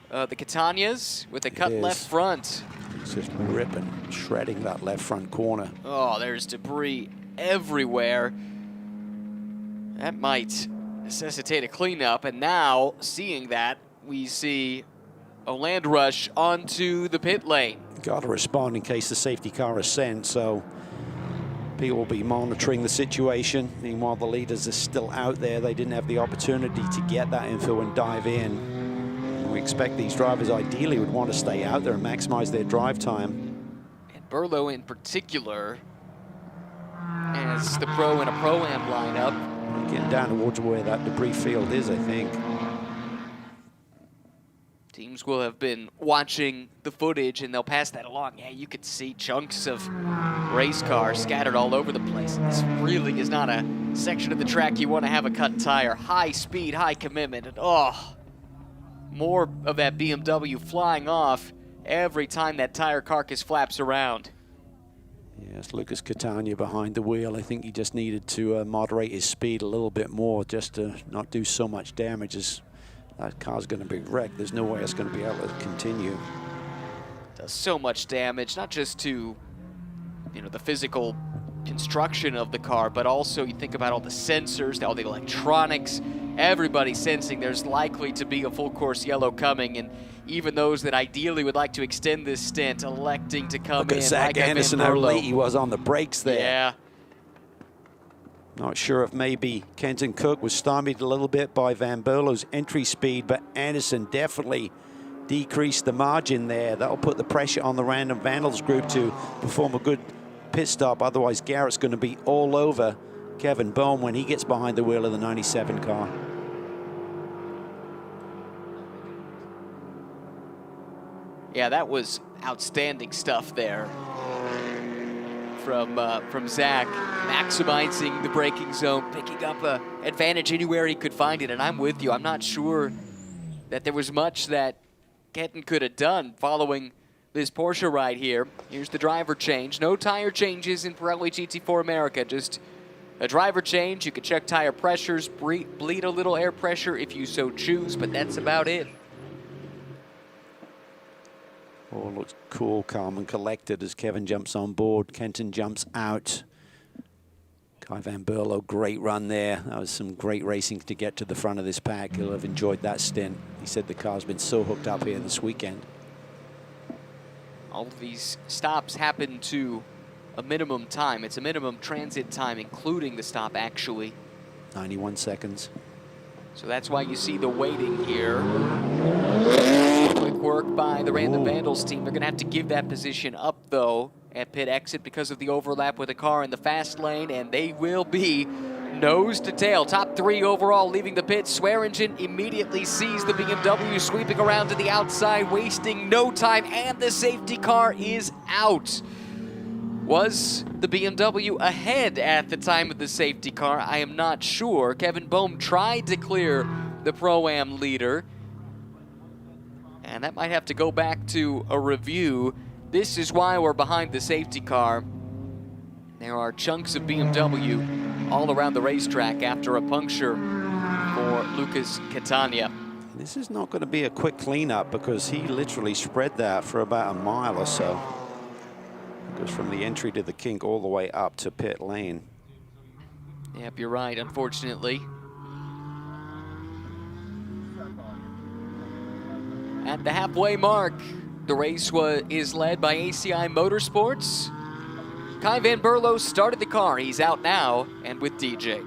The Catanias with a cut left front. It's just ripping, shredding that left front corner. Oh, there's debris everywhere. That might necessitate a cleanup. And now, seeing that, we see a land rush onto the pit lane. Got to respond in case the safety car is sent, so people will be monitoring the situation. Meanwhile, the leaders are still out there. They didn't have the opportunity to get that info and dive in. We expect these drivers ideally would want to stay out there and maximize their drive time. And Burlow in particular, as the pro and a pro-am lineup. Getting down towards where that debris field is, I think. Teams will have been watching the footage and they'll pass that along. Yeah, you could see chunks of race cars scattered all over the place. This really is not a section of the track you want to have a cut tire. High speed, high commitment, and oh, more of that BMW flying off every time that tire carcass flaps around. Yes, Lucas Catania behind the wheel. I think he just needed to moderate his speed a little bit more just to not do so much damage, as that car's going to be wrecked. There's no way it's going to be able to continue. Does so much damage, not just to, you know, the physical construction of the car, but also you think about all the sensors, all the electronics, everybody sensing there's likely to be a full course yellow coming, and even those that ideally would like to extend this stint electing to come Look in. at Zach Anderson, how late he was on the brakes there. Yeah. Not sure if maybe Kenton Cook was stymied a little bit by Van Berlo's entry speed, but Anderson definitely decreased the margin there. That'll put the pressure on the Random Vandals group to perform a good pit stop. Otherwise, Garrett's going to be all over Kevin Bohm when he gets behind the wheel of the 97 car. Yeah, that was outstanding stuff there from Zach, maximizing the braking zone, picking up an advantage anywhere he could find it. And I'm with you. I'm not sure that there was much that Kenton could have done following this Porsche ride here. Here's the driver change. No tire changes in Pirelli GT4 America, just a driver change. You can check tire pressures, bleed a little air pressure if you so choose, but that's about it. Oh, looks cool, calm and collected as Kevin jumps on board. Kenton jumps out. Guy Van Berlo, great run there. That was some great racing to get to the front of this pack. He'll have enjoyed that stint. He said the car's been so hooked up here this weekend. All of these stops happen to a minimum time. It's a minimum transit time, including the stop, actually. 91 seconds. So that's why you see the waiting here. Quick work by the Random Vandals team. They're going to have to give that position up, though, at pit exit because of the overlap with a car in the fast lane, and they will be nose to tail. Top 3 overall leaving the pit. Swearingen immediately sees the BMW sweeping around to the outside, wasting no time, and the safety car is out. Was the BMW ahead at the time of the safety car? I am not sure. Kevin Bohm tried to clear the Pro-Am leader, and that might have to go back to a review. This is why we're behind the safety car. There are chunks of BMW all around the racetrack after a puncture for Lucas Catania. This is not going to be a quick cleanup because he literally spread that for about a mile or so. It goes from the entry to the kink all the way up to pit lane. Yep, you're right, unfortunately. At the halfway mark, the race is led by ACI Motorsports. Kai Van Berlo started the car. He's out now and with DJ.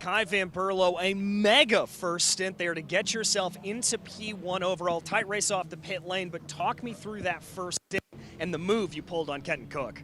Kai Van Berlo, a mega first stint there to get yourself into P1 overall. Tight race off the pit lane, but talk me through that first stint and the move you pulled on Kenton Cook.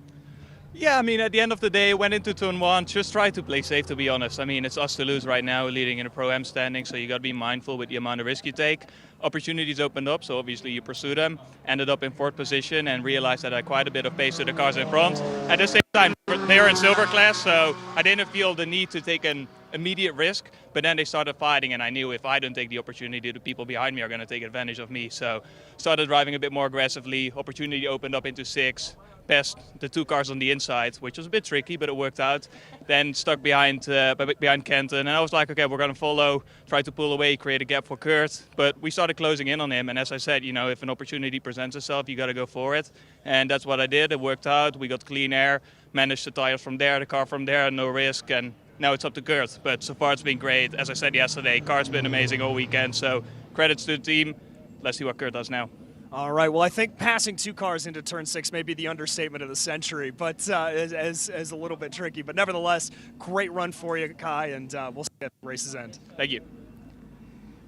Yeah, I mean, at the end of the day, went into turn one, just tried to play safe, to be honest. I mean, it's us to lose right now, leading in the Pro-Am standing, so you got to be mindful with the amount of risk you take. Opportunities opened up, so obviously you pursue them. Ended up in fourth position and realized that I had quite a bit of pace to the cars in front. At the same time, they're in silver class, so I didn't feel the need to take an immediate risk, but then they started fighting, and I knew if I didn't take the opportunity, the people behind me are going to take advantage of me. So started driving a bit more aggressively. Opportunity opened up into six. Passed the two cars on the inside, which was a bit tricky, but it worked out. Then stuck behind Kenton, and I was like, okay, we're going to follow, try to pull away, create a gap for Kurt. But we started closing in on him, and as I said, you know, if an opportunity presents itself, you got to go for it. And that's what I did. It worked out. We got clean air, managed the tires from there, the car from there, no risk, and now it's up to Kurt. But so far it's been great. As I said yesterday, car's been amazing all weekend, so credits to the team. Let's see what Kurt does now. All right, well, I think passing two cars into turn 6 may be the understatement of the century, but as a little bit tricky. But nevertheless, great run for you, Kai, and we'll see you at the race's end. Thank you.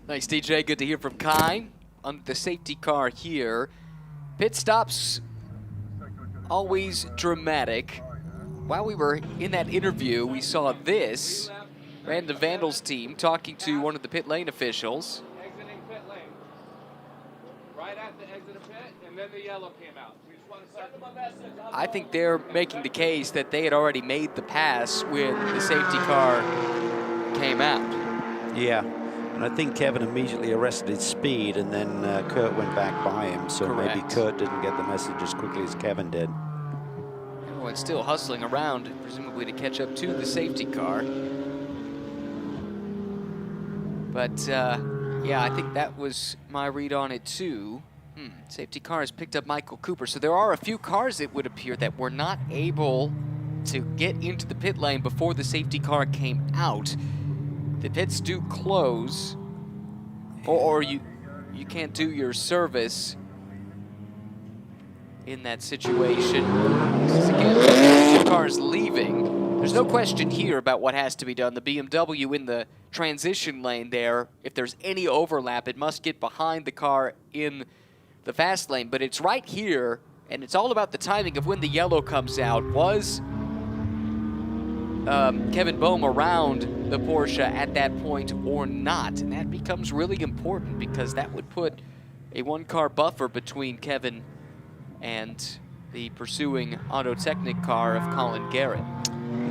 Thanks, DJ. Good to hear from Kai on the safety car here. Pit stops, always dramatic. While we were in that interview, we saw this. Random Vandals team talking to one of the pit lane officials. Exiting pit lane. Right at the exit of pit, and then the yellow came out. We just want to start I think they're making the case that they had already made the pass when the safety car came out. Yeah, and I think Kevin immediately arrested his speed, and then Kurt went back by him, so Correct. maybe Kurt didn't get the message as quickly as Kevin did. Everyone's still hustling around, presumably to catch up to the safety car. But yeah, I think that was my read on it too. Safety car has picked up Michael Cooper. So there are a few cars, it would appear, that were not able to get into the pit lane before the safety car came out. The pits do close, or you can't do your service in that situation. Because again, two cars leaving. There's no question here about what has to be done. The BMW in the transition lane there, if there's any overlap, it must get behind the car in the fast lane. But it's right here, and it's all about the timing of when the yellow comes out. Was Kevin Boehm around the Porsche at that point or not? And that becomes really important because that would put a one-car buffer between Kevin and the pursuing Auto Technic car of Colin Garrett.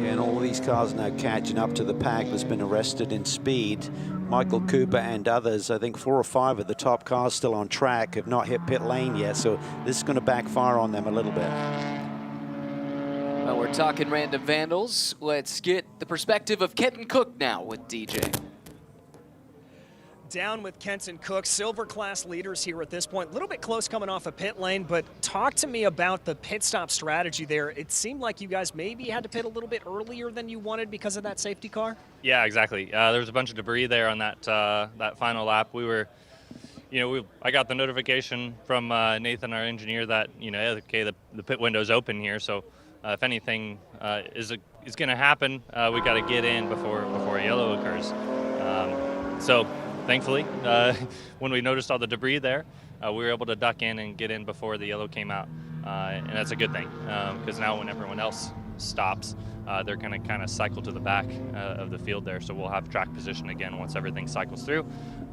Yeah, and all of these cars now catching up to the pack that's been arrested in speed. Michael Cooper and others, I think 4 or 5 of the top cars still on track, have not hit pit lane yet, so this is going to backfire on them a little bit. Well, we're talking Random Vandals. Let's get the perspective of Kenton Cook now with DJ. Down with Kenton Cook, silver class leaders here at this point. A little bit close coming off a pit lane, but talk to me about the pit stop strategy there. It seemed like you guys maybe had to pit a little bit earlier than you wanted because of that safety car? Yeah, exactly. There was a bunch of debris there on that that final lap. We were, I got the notification from Nathan, our engineer, that okay, the pit window's open here. So if anything is going to happen, we got to get in before a yellow occurs. So thankfully, when we noticed all the debris there, we were able to duck in and get in before the yellow came out, and that's a good thing because now when everyone else stops, they're going to kind of cycle to the back of the field there, so we'll have track position again once everything cycles through.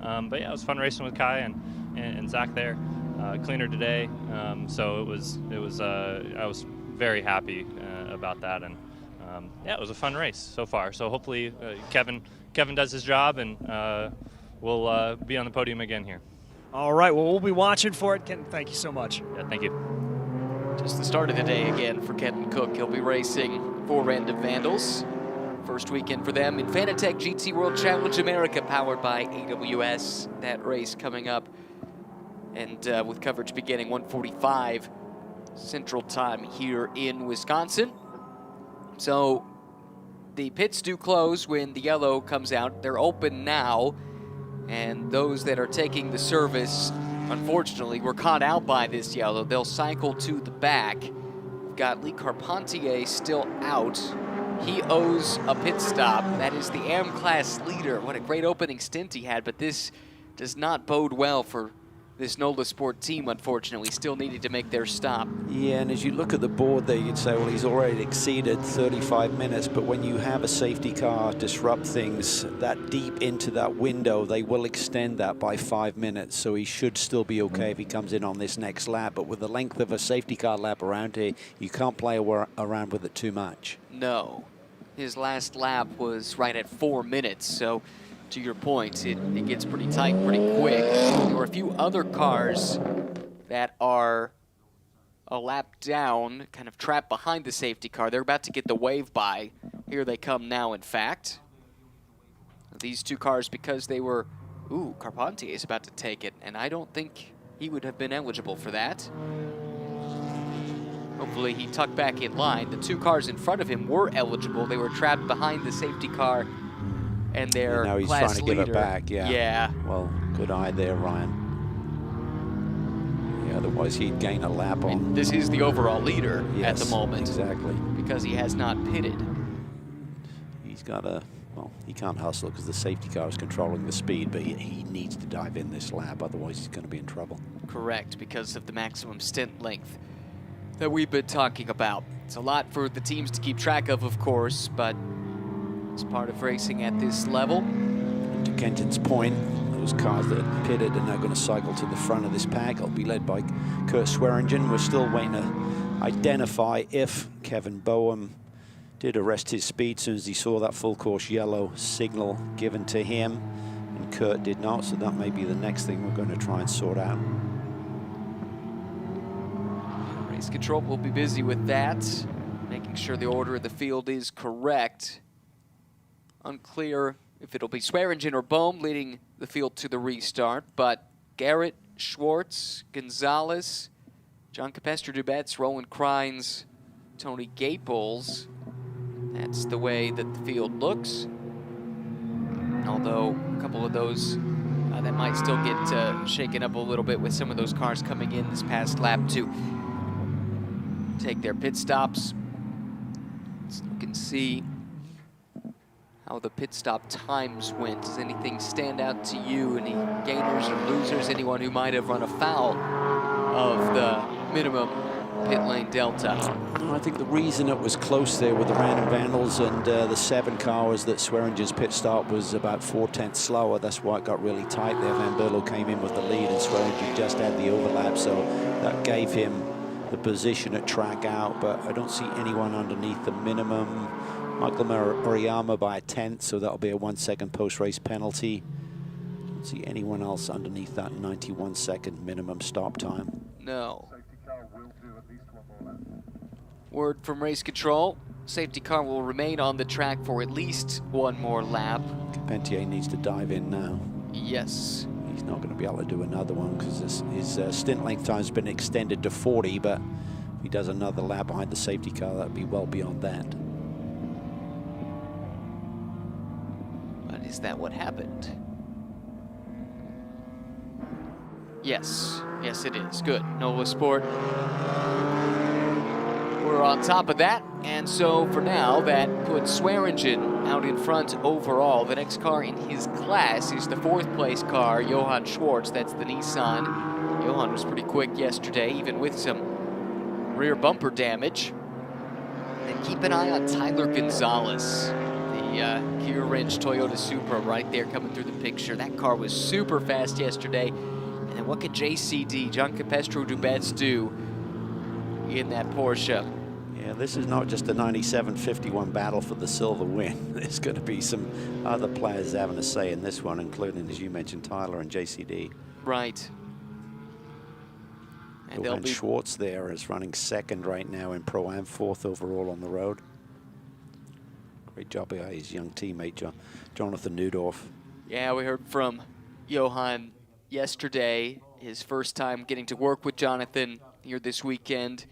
But yeah, it was fun racing with Kai and Zach there. Cleaner today, so it was. I was very happy about that, and yeah, it was a fun race so far. So hopefully Kevin does his job, and we'll be on the podium again here. All right, well, we'll be watching for it. Kenton, thank you so much. Yeah, thank you. Just the start of the day again for Kenton Cook. He'll be racing for Random Vandals. First weekend for them in Fanatec GT World Challenge America, powered by AWS. That race coming up, and with coverage beginning 1:45 Central Time here in Wisconsin. So the pits do close when the yellow comes out. They're open now, and those that are taking the service, unfortunately, were caught out by this yellow. They'll cycle to the back. We've got Lee Carpentier still out. He owes a pit stop. That is the AM class leader. What a great opening stint he had, but this does not bode well for this NOLA Sport team, unfortunately. Still needed to make their stop. Yeah, and as you look at the board there, you'd say, well, he's already exceeded 35 minutes, but when you have a safety car disrupt things that deep into that window, they will extend that by 5 minutes, so he should still be okay if he comes in on this next lap. But with the length of a safety car lap around here, you can't play around with it too much. No. His last lap was right at 4 minutes, so to your point, it gets pretty tight pretty quick. There were a few other cars that are a lap down, kind of trapped behind the safety car. They're about to get the wave by. Here they come now, in fact. These two cars, because they were... Ooh, Carpentier is about to take it, and I don't think he would have been eligible for that. Hopefully he tucked back in line. The two cars in front of him were eligible. They were trapped behind the safety car and their now he's class trying to leader. give it back, yeah. Yeah. Well, good eye there, Ryan. Yeah, otherwise he'd gain a lap on. This is the overall leader at the Yes, moment. exactly. Because he has not pitted. He's got a, well, he can't hustle because the safety car is controlling the speed, but he needs to dive in this lap, otherwise he's going to be in trouble. Correct, because of the maximum stint length that we've been talking about. It's a lot for the teams to keep track of course, but it's part of racing at this level. To Kenton's point, those cars that are pitted are now going to cycle to the front of this pack. It'll be led by Kurt Swearingen. We're still waiting to identify if Kevin Boehm did arrest his speed as soon as he saw that full course yellow signal given to him, and Kurt did not, so that may be the next thing we're going to try and sort out. Race control will be busy with that, making sure the order of the field is correct. Unclear if it'll be Swearingen or Boehm leading the field to the restart, but Garrett, Schwartz, Gonzalez, John Capestre-Dubets, Roland Crines, Tony Gaples. That's the way that the field looks. Although a couple of those that might still get shaken up a little bit with some of those cars coming in this past lap to take their pit stops. So you can see how the pit stop times went. Does anything stand out to you? Any gainers or losers? Anyone who might have run afoul of the minimum pit lane delta? I think the reason it was close there with the random vandals and the 7 car was that Swearingen's pit stop was about 4/10 slower. That's why it got really tight there. Van Berlo came in with the lead and Swearingen just had the overlap, so that gave him the position at track out, but I don't see anyone underneath the minimum. Michael Maruyama by 1/10, so that'll be a 1 second post-race penalty. Don't see anyone else underneath that 91-second minimum stop time. No. Word from race control. Safety car will remain on the track for at least 1 more lap. Carpentier needs to dive in now. Yes. He's not going to be able to do another one because his stint length time has been extended to 40, but if he does another lap behind the safety car, that'd be well beyond that. But is that what happened? Yes. Yes, it is. Good. NOLA Sport. We're on top of that, and so for now, that puts Swearingen out in front overall. The next car in his class is the 4th place car, Johann Schwartz. That's the Nissan. Johann was pretty quick yesterday, even with some rear bumper damage. And keep an eye on Tyler Gonzalez, the gear wrench Toyota Supra right there coming through the picture. That car was super fast yesterday. And then what could JCD, John Capestre-Dubets, do in that Porsche? Yeah, this is not just a 97-51 battle for the silver win. There's going to be some other players having a say in this one, including, as you mentioned, Tyler and JCD. Right. And Johann Schwartz there is running 2nd right now in Pro-Am, 4th overall on the road. Great job by his young teammate, Jonathan Neudorf. Yeah, we heard from Johann yesterday, his first time getting to work with Jonathan here this weekend.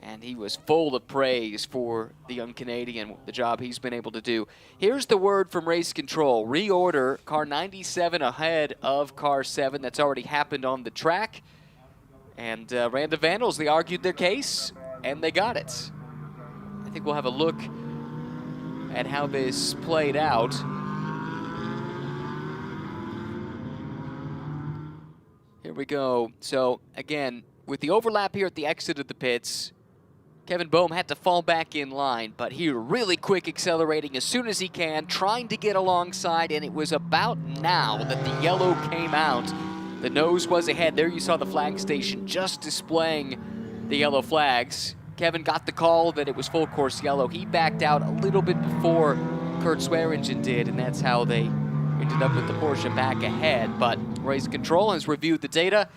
And he was full of praise for the young Canadian, the job he's been able to do. Here's the word from race control. Reorder car 97 ahead of car 7. That's already happened on the track. And Random Vandals, they argued their case, and they got it. I think we'll have a look at how this played out. Here we go. So, again, with the overlap here at the exit of the pits, Kevin Boehm had to fall back in line, but here really quick accelerating as soon as he can, trying to get alongside, and it was about now that the yellow came out. The nose was ahead. There you saw the flag station just displaying the yellow flags. Kevin got the call that it was full course yellow. He backed out a little bit before Kurt Swearingen did, and that's how they ended up with the Porsche back ahead. But race control has reviewed the data,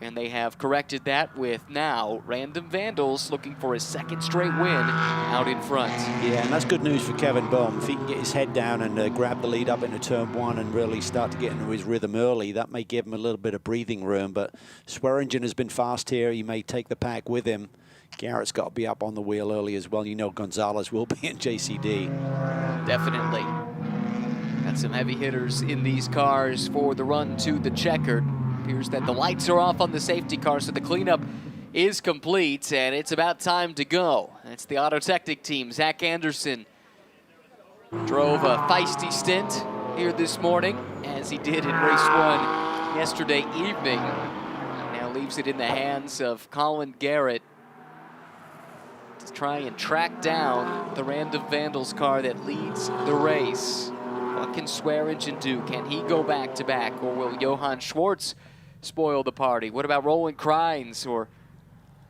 and they have corrected that with now Random Vandals looking for his second straight win out in front. Yeah, and that's good news for Kevin Boehm. If he can get his head down and grab the lead up into turn 1 and really start to get into his rhythm early, that may give him a little bit of breathing room. But Swearingen has been fast here. He may take the pack with him. Garrett's got to be up on the wheel early as well. You know Gonzalez will be in JCD. Definitely. Got some heavy hitters in these cars for the run to the checkered. Appears that the lights are off on the safety car, so the cleanup is complete, and it's about time to go. It's the Autotechnic team. Zach Anderson drove a feisty stint here this morning, as he did in race 1 yesterday evening. Now leaves it in the hands of Colin Garrett to try and track down the Random Vandals car that leads the race. What can Swearingen do? Can he go back-to-back, or will Johann Schwartz spoil the party? What about Roland Kreins or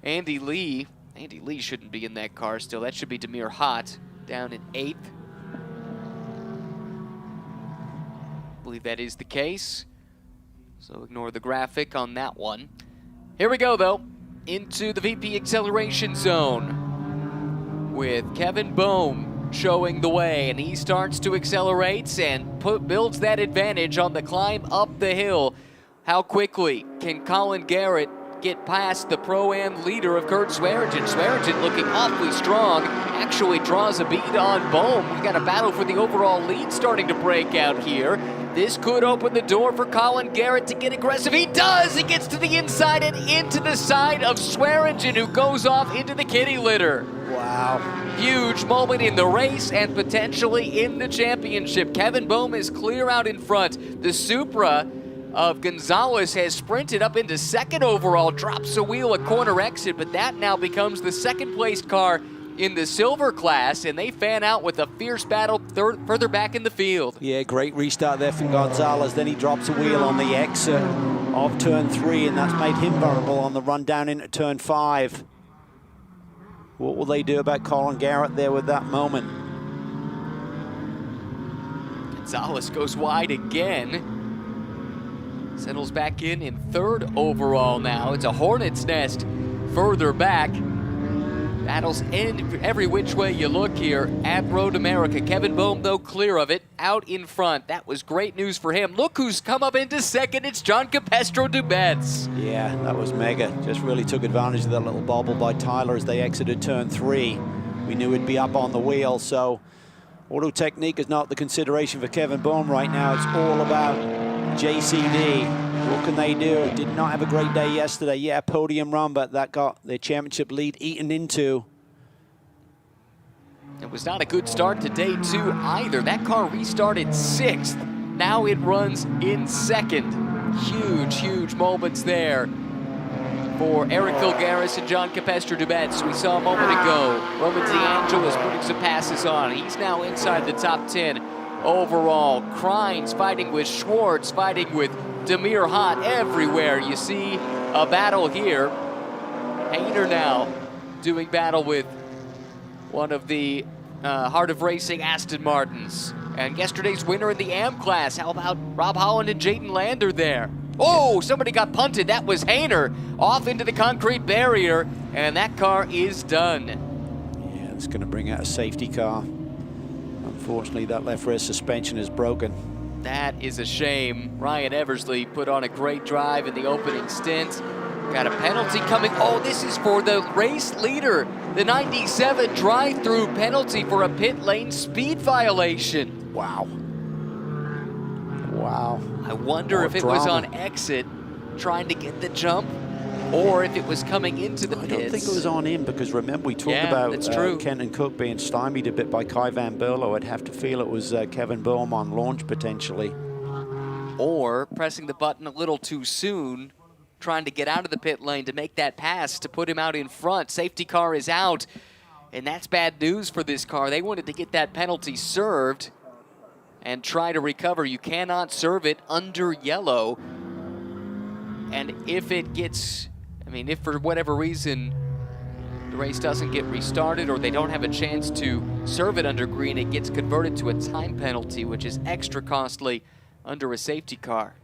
Andy Lee? Andy Lee shouldn't be in that car still. That should be Demir Hott down in 8th. I believe that is the case. So ignore the graphic on that one. Here we go, though, into the VP acceleration zone with Kevin Boehm showing the way, and he starts to accelerate and builds that advantage on the climb up the hill. How quickly can Colin Garrett get past the Pro-Am leader of Kurt Swearingen? Swearingen looking awfully strong, actually draws a bead on Boehm. We got a battle for the overall lead starting to break out here. This could open the door for Colin Garrett to get aggressive. He does! He gets to the inside and into the side of Swearingen, who goes off into the kitty litter. Wow. Huge moment in the race and potentially in the championship. Kevin Boehm is clear out in front. The Supra of Gonzalez has sprinted up into 2nd overall, drops a wheel, a corner exit, but that now becomes the 2nd place car in the silver class, and they fan out with a fierce battle further back in the field. Yeah, great restart there from Gonzalez. Then he drops a wheel on the exit of turn 3, and that's made him vulnerable on the run down into turn 5. What will they do about Colin Garrett there with that moment? Gonzalez goes wide again. Settles back in 3rd overall now. It's a hornet's nest further back. Battles end every which way you look here at Road America. Kevin Boehm, though, clear of it, out in front. That was great news for him. Look who's come up into 2nd. It's John Capestro-Dubets. Yeah, that was mega. Just really took advantage of that little bobble by Tyler as they exited turn 3. We knew he'd be up on the wheel, so auto technique is not the consideration for Kevin Boehm right now. It's all about JCD. What can they do? Did not have a great day yesterday. Yeah, podium run, but that got their championship lead eaten into. It was not a good start to day 2 either. That car restarted 6th. Now it runs in 2nd. Huge, huge moments there for Eric Filgaris and John Capestro-Dubets. We saw a moment ago. Roman D'Angelo's putting some passes on. He's now inside the top 10 overall. Kreins fighting with Schwartz, fighting with Demir Hott. Everywhere you see a battle here. Hayner now doing battle with one of the Heart of Racing Aston Martins. And yesterday's winner in the AM class. How about Rob Holland and Jaden Lander there? Oh, somebody got punted. That was Hayner off into the concrete barrier, and that car is done. Yeah, it's going to bring out a safety car. Unfortunately, that left rear suspension is broken. That is a shame. Ryan Eversley put on a great drive in the opening stint. Got a penalty coming. Oh, this is for the race leader. The 97 drive-through penalty for a pit lane speed violation. Wow. Wow. I wonder if it was on exit, trying to get the jump, or if it was coming into the pits. I don't think it was on him, because remember we talked about Kenton Cook being stymied a bit by Kai Van Berlo. I'd have to feel it was Kevin Boehm on launch potentially. Or pressing the button a little too soon, trying to get out of the pit lane to make that pass to put him out in front. Safety car is out, and that's bad news for this car. They wanted to get that penalty served and try to recover. You cannot serve it under yellow. And if it gets, if for whatever reason the race doesn't get restarted or they don't have a chance to serve it under green, it gets converted to a time penalty, which is extra costly under a safety car.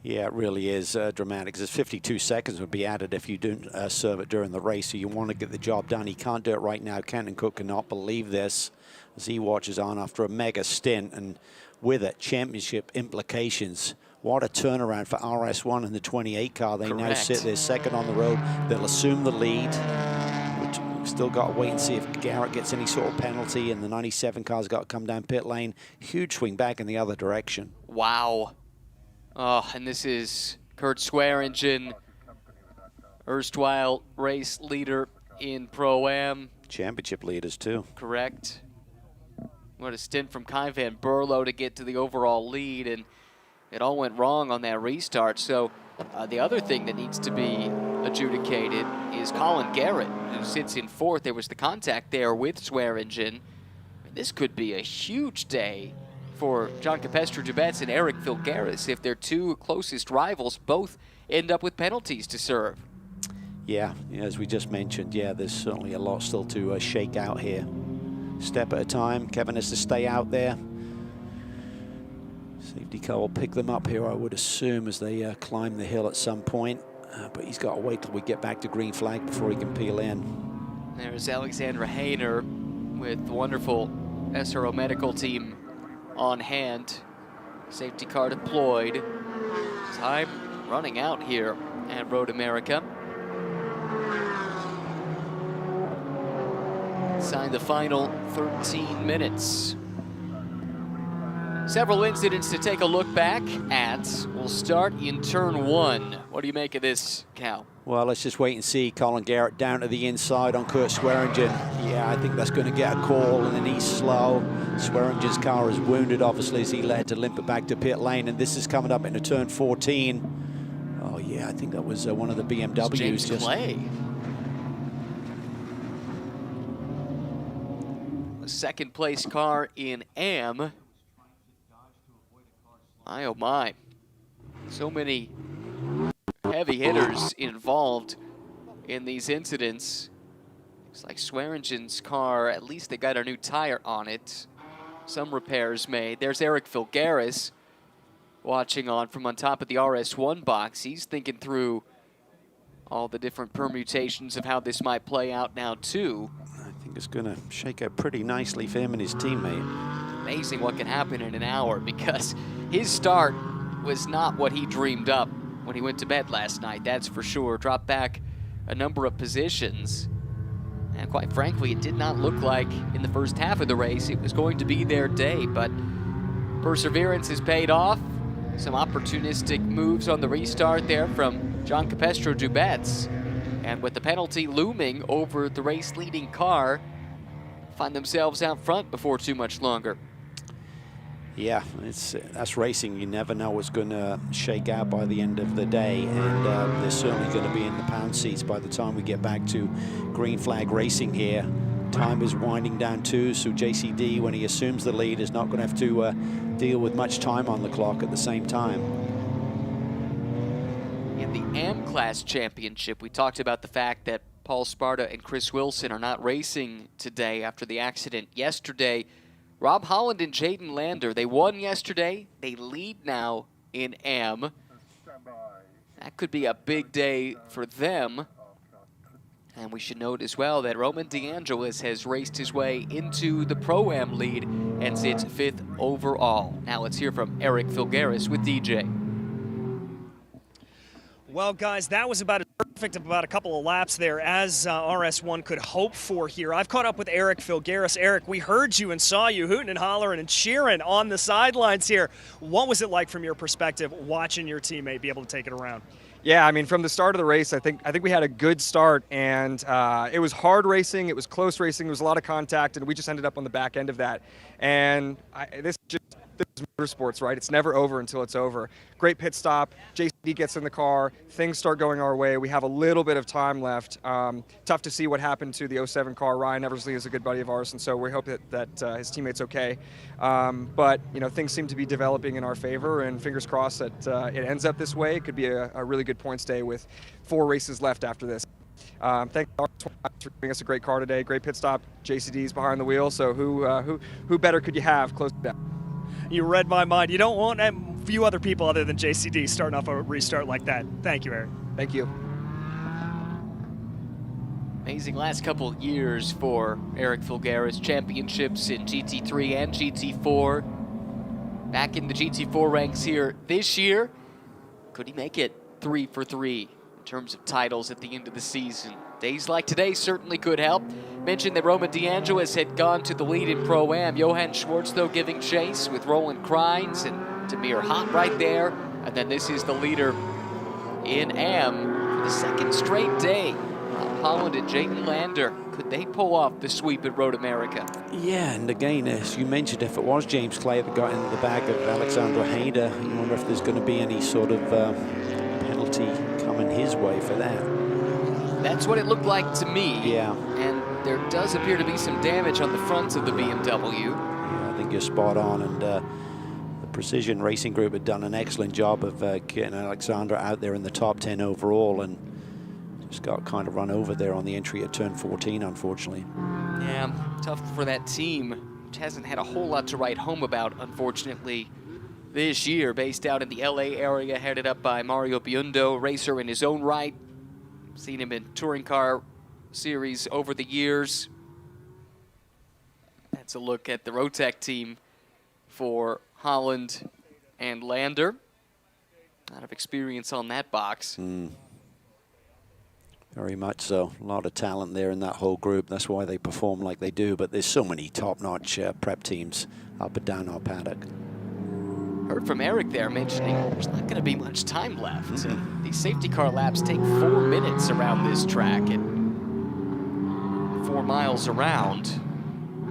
Yeah, it really is dramatic. There's 52 seconds would be added if you don't serve it during the race, so you want to get the job done. He can't do it right now. Kenton Cook cannot believe this as he watches on after a mega stint, and with it, championship implications. What a turnaround for RS1 and the 28 car. They now sit there second on the road. They'll assume the lead. We've still got to wait and see if Garrett gets any sort of penalty, and the 97 car's got to come down pit lane. Huge swing back in the other direction. Wow. Oh, and this is Kurt Swearingen, erstwhile race leader in Pro-Am. Championship leaders too. Correct. What a stint from Kai Van Berlo to get to the overall lead, and it all went wrong on that restart. So the other thing that needs to be adjudicated is Colin Garrett, who sits in fourth. There was the contact there with Swearingen. This could be a huge day for John Capestro-Dubets and Eric Filgaris if their two closest rivals both end up with penalties to serve. Yeah, as we just mentioned, there's certainly a lot still to shake out here. Step at a time. Kevin has to stay out there. Safety car will pick them up here, I would assume, as they climb the hill at some point. But he's got to wait till we get back to green flag before he can peel in. There's Alexandra Hayner with the wonderful SRO medical team on hand. Safety car deployed. Time running out here at Road America. Inside the final 13 minutes. Several incidents to take a look back at. We'll start in turn one. What do you make of this, Cal? Well, let's just wait and see. Colin Garrett down to the inside on Kurt Swearingen. Yeah, I think that's going to get a call, and then he's slow. Swearingen's car is wounded, obviously, as he had to limp it back to pit lane, and this is coming up into turn 14. Oh, yeah, I think that was one of the BMWs. James Clay. A second place car in AM. My, oh my. So many heavy hitters involved in these incidents. Looks like Swearingen's car, at least they got a new tire on it. Some repairs made. There's Eric Filgaris watching on from on top of the RS1 box. He's thinking through all the different permutations of how this might play out now too. I think it's going to shake out pretty nicely for him and his teammate. Amazing what can happen in an hour, because his start was not what he dreamed up when he went to bed last night, that's for sure. Dropped back a number of positions. And quite frankly, it did not look like in the first half of the race it was going to be their day, but perseverance has paid off. Some opportunistic moves on the restart there from John Capestro-Dubets. And with the penalty looming over the race-leading car, find themselves out front before too much longer. Yeah, that's racing. You never know what's going to shake out by the end of the day, and they're certainly going to be in the pound seats by the time we get back to green flag racing here. Time is winding down too, so JCD, when he assumes the lead, is not going to have to deal with much time on the clock at the same time. In the AM Class Championship, we talked about the fact that Paul Sparta and Chris Wilson are not racing today after the accident yesterday. Rob Holland and Jaden Lander, they won yesterday. They lead now in AM. That could be a big day for them. And we should note as well that Roman DeAngelis has raced his way into the Pro-Am lead and sits 5th overall. Now let's hear from Eric Filgaris with DJ. Well, guys, that was about Perfect about a couple of laps there, as RS1 could hope for here. I've caught up with Eric Filgaris. Eric, we heard you and saw you hooting and hollering and cheering on the sidelines here. What was it like from your perspective watching your teammate be able to take it around? Yeah, I mean, from the start of the race, I think we had a good start, and it was hard racing, it was close racing, there was a lot of contact, and we just ended up on the back end of that. And this is motorsports, right? It's never over until it's over. Great pit stop, JCD gets in the car, things start going our way. We have a little bit of time left. Tough to see what happened to the 07 car. Ryan Eversley is a good buddy of ours, and so we hope that his teammate's okay. But you know, things seem to be developing in our favor, and fingers crossed that it ends up this way. It could be a really good points day with 4 races left after this. Thanks for giving us a great car today. Great pit stop. JCD's behind the wheel, so who better could you have close to that? You read my mind. You don't want a few other people other than JCD starting off a restart like that. Thank you, Eric. Thank you. Amazing last couple years for Eric Filgaris. Championships in GT3 and GT4. Back in the GT4 ranks here this year. Could he make it 3 for 3 in terms of titles at the end of the season? Days like today certainly could help. Mentioned that Roman DeAngelis had gone to the lead in Pro-Am. Johann Schwartz, though, giving chase with Roland Kreins and Demir Hott right there. And then this is the leader in Am for the second straight day. Holland and Jaden Lander. Could they pull off the sweep at Road America? Yeah, and again, as you mentioned, if it was James Clay that got into the back of Alexander Hayder, you wonder if there's going to be any sort of penalty coming his way for that. That's what it looked like to me. Yeah. And there does appear to be some damage on the fronts of the BMW. Yeah, I think you're spot on. And the Precision Racing Group had done an excellent job of getting Alexander out there in the top 10 overall, and just got kind of run over there on the entry at turn 14, unfortunately. Yeah, tough for that team, which hasn't had a whole lot to write home about, unfortunately, this year. Based out in the LA area, headed up by Mario Biondo, racer in his own right. Seen him in touring car series over the years. That's a look at the Rotec team for Holland and Lander. A lot of experience on that box. Very much so. A lot of talent there in that whole group. That's why they perform like they do. But there's so many top-notch prep teams up and down our paddock. Heard from Eric there mentioning there's not going to be much time left. These safety car laps take 4 minutes around this track at 4 miles around.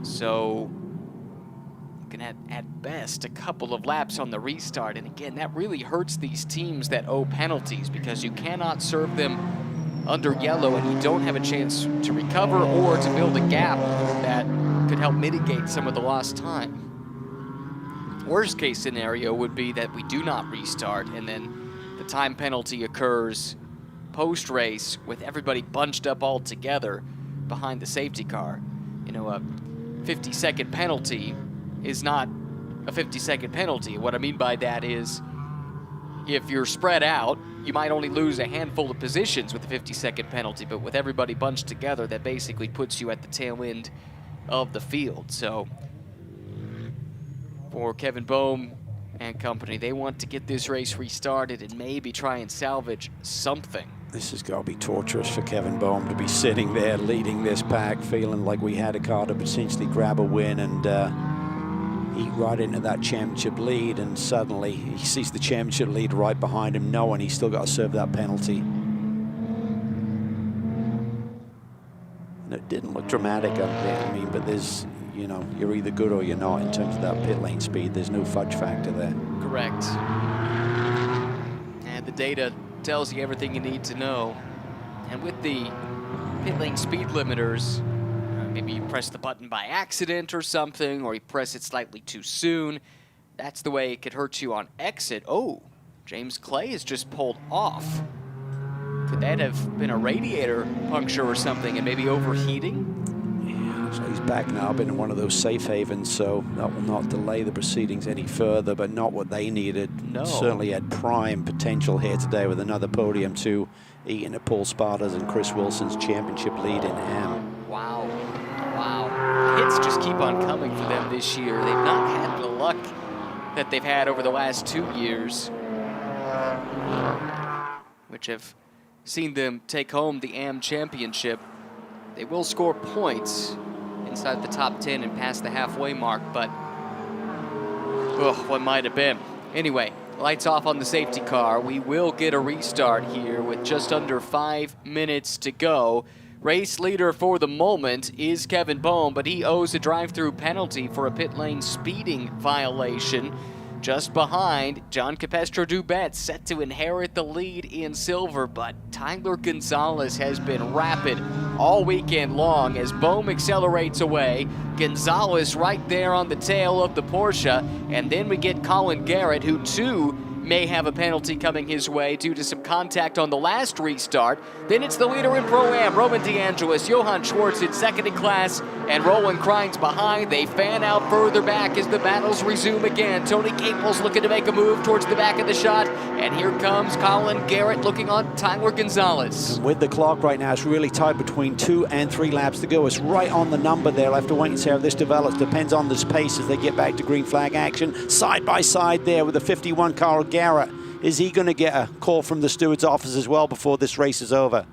So looking at best a couple of laps on the restart. And again, that really hurts these teams that owe penalties, because you cannot serve them under yellow and you don't have a chance to recover or to build a gap that could help mitigate some of the lost time. Worst case scenario would be that we do not restart and then the time penalty occurs post race with everybody bunched up all together behind the safety car. You know, a 50-second penalty is not a 50-second penalty. What I mean by that is, if you're spread out, you might only lose a handful of positions with a 50-second penalty, but with everybody bunched together, that basically puts you at the tail end of the field. So for Kevin Boehm and company, they want to get this race restarted and maybe try and salvage something. This has got to be torturous for Kevin Boehm to be sitting there leading this pack, feeling like we had a car to potentially grab a win and eat right into that championship lead, and suddenly he sees the championship lead right behind him, knowing he's still got to serve that penalty. And it didn't look dramatic up there, I mean, but there's, you know, you're either good or you're not in terms of that pit lane speed. There's no fudge factor there. Correct. And the data tells you everything you need to know. And with the pit lane speed limiters, maybe you press the button by accident or something, or you press it slightly too soon. That's the way it could hurt you on exit. Oh, James Clay has just pulled off. Could that have been a radiator puncture or something and maybe overheating? Yeah, so he's backing up into one of those safe havens, so that will not delay the proceedings any further, but not what they needed. No. Certainly had prime potential here today with another podium to eat into Paul Sparta's and Chris Wilson's championship lead in Am. Wow. Wow. Hits just keep on coming for them this year. They've not had the luck that they've had over the last 2 years, which have seen them take home the AM Championship. They will score points inside the top 10 and past the halfway mark, but what might have been. Anyway, lights off on the safety car. We will get a restart here with just under 5 minutes to go. Race leader for the moment is Kevin Boehm, but he owes a drive-through penalty for a pit lane speeding violation. Just behind, John Capestro-Dubet set to inherit the lead in silver, but Tyler Gonzalez has been rapid all weekend long as Boehm accelerates away. Gonzalez right there on the tail of the Porsche, and then we get Colin Garrett, who too may have a penalty coming his way due to some contact on the last restart. Then it's the leader in Pro-Am, Roman DeAngelis, Johann Schwartz in second in class, and Roland Krein's behind. They fan out further back as the battles resume again. Tony Capel's looking to make a move towards the back of the shot, and here comes Colin Garrett looking on Tyler Gonzalez. And with the clock right now, it's really tight between 2 and 3 laps to go. It's right on the number there. I'll have to wait and see how this develops. Depends on this pace as they get back to green flag action. Side by side there with the 51 Carl Garrett. Is he going to get a call from the steward's office as well before this race is over?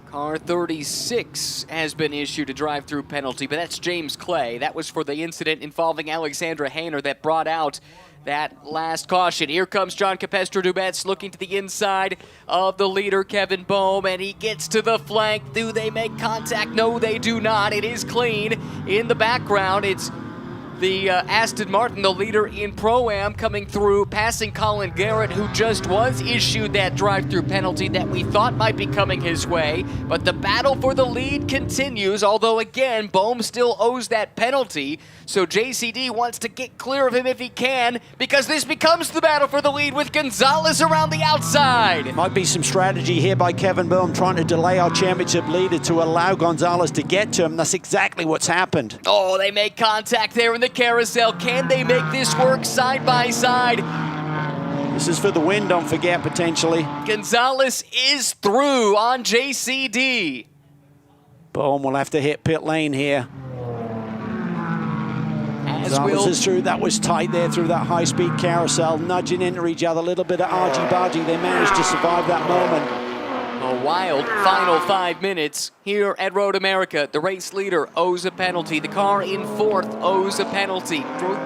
Car 36 has been issued a drive-through penalty, but that's James Clay. That was for the incident involving Alexandra Hayner that brought out that last caution. Here comes John Capestro-Dubet looking to the inside of the leader, Kevin Boehm, and he gets to the flank. Do they make contact? No, they do not. It is clean. In the background, it's the Aston Martin, the leader in Pro-Am, coming through, passing Colin Garrett, who just was issued that drive-through penalty that we thought might be coming his way. But the battle for the lead continues, although again, Boehm still owes that penalty. So JCD wants to get clear of him if he can, because this becomes the battle for the lead with Gonzalez around the outside. Might be some strategy here by Kevin Boehm trying to delay our championship leader to allow Gonzalez to get to him. That's exactly what's happened. Oh, they make contact there in the carousel. Can they make this work side by side? This is for the win, don't forget, potentially. Gonzalez is through on JCD. Boehm will have to hit pit lane here. Gonzalez is through. That was tight there through that high-speed carousel, nudging into each other. A little bit of argy-bargy. They managed to survive that moment. A wild final 5 minutes here at Road America. The race leader owes a penalty. The car in fourth owes a penalty.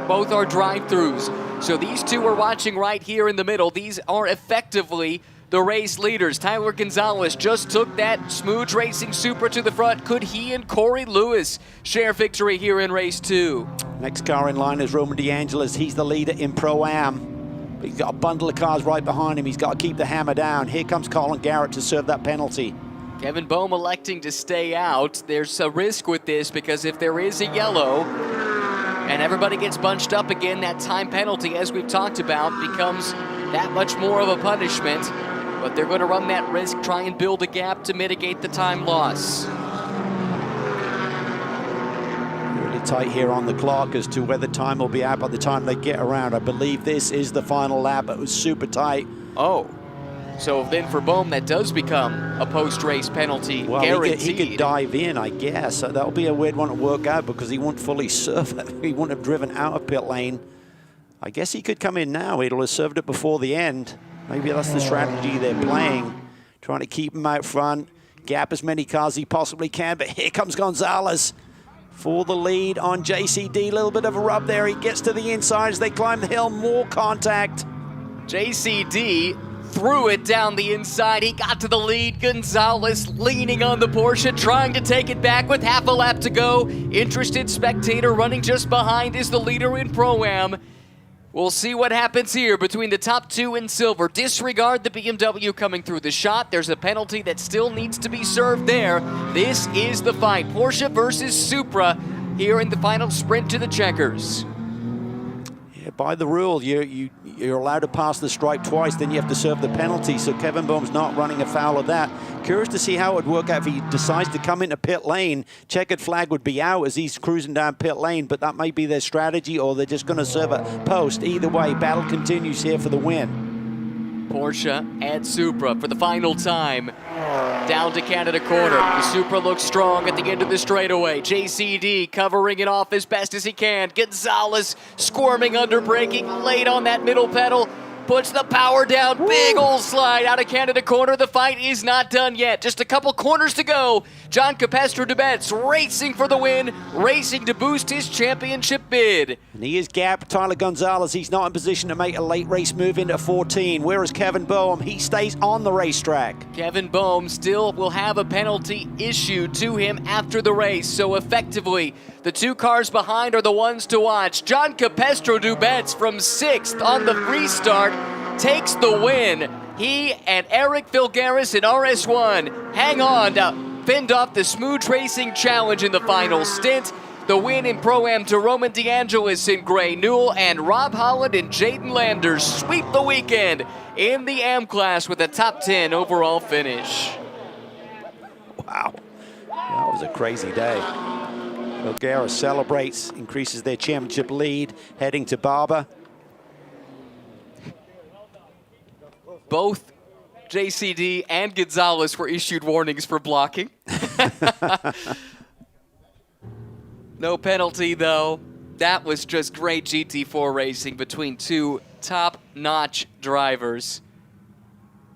Both are drive-throughs. So these two are watching right here in the middle. These are effectively the race leaders. Tyler Gonzalez just took that Smooge Racing Supra to the front. Could he and Corey Lewis share victory here in race 2? Next car in line is Roman DeAngelis. He's the leader in Pro-Am. He's got a bundle of cars right behind him. He's got to keep the hammer down. Here comes Colin Garrett to serve that penalty. Kevin Boehm electing to stay out. There's a risk with this because if there is a yellow and everybody gets bunched up again, that time penalty, as we've talked about, becomes that much more of a punishment. But they're going to run that risk, try and build a gap to mitigate the time loss. Tight here on the clock as to whether time will be out by the time they get around. I believe this is the final lap. It was super tight. Oh, so then for Boehm, that does become a post-race penalty guaranteed. He could dive in, I guess. That'll be a weird one to work out because he won't fully serve it. He wouldn't have driven out of pit lane. I guess he could come in now. He'll have served it before the end. Maybe that's the strategy they're playing, trying to keep him out front, gap as many cars as he possibly can. But here comes Gonzalez for the lead on JCD. A little bit of a rub there. He gets to the inside as they climb the hill. More contact. JCD threw it down the inside. He got to the lead. Gonzalez leaning on the Porsche, trying to take it back with half a lap to go. Interested spectator running just behind is the leader in Pro-Am. We'll see what happens here between the top two in silver. Disregard the BMW coming through the shot. There's a penalty that still needs to be served there. This is the fight. Porsche versus Supra here in the final sprint to the checkers. Yeah, by the rule, you're allowed to pass the stripe twice, then you have to serve the penalty. So Kevin Boehm's not running afoul of that. Curious to see how it would work out if he decides to come into pit lane. Checkered flag would be out as he's cruising down pit lane, but that might be their strategy, or they're just going to serve a post. Either way, battle continues here for the win. Porsche and Supra for the final time. Down to Canada corner. The Supra looks strong at the end of the straightaway. JCD covering it off as best as he can. Gonzalez squirming under braking late on that middle pedal. puts the power down. Woo. Big old slide out of Canada corner. The fight is not done yet. Just a couple corners to go. John Capestro-Dubets racing for the win, racing to boost his championship bid. And he is gapped. Tyler Gonzalez, he's not in position to make a late race move into 14. Whereas Kevin Boehm, he stays on the racetrack. Kevin Boehm still will have a penalty issued to him after the race. So effectively, the two cars behind are the ones to watch. John Capestro-Dubets from 6th on the restart takes the win. He and Eric Filgaris in RS1 hang on to fend off the Smooth Racing Challenge in the final stint. The win in Pro-Am to Roman DeAngelis in Gray Newell, and Rob Holland and Jaden Landers sweep the weekend in the AM class with a top 10 overall finish. Wow, that was a crazy day. Filgaris celebrates, increases their championship lead, heading to Barber. Both JCD and Gonzalez were issued warnings for blocking. No penalty, though. That was just great GT4 racing between two top-notch drivers.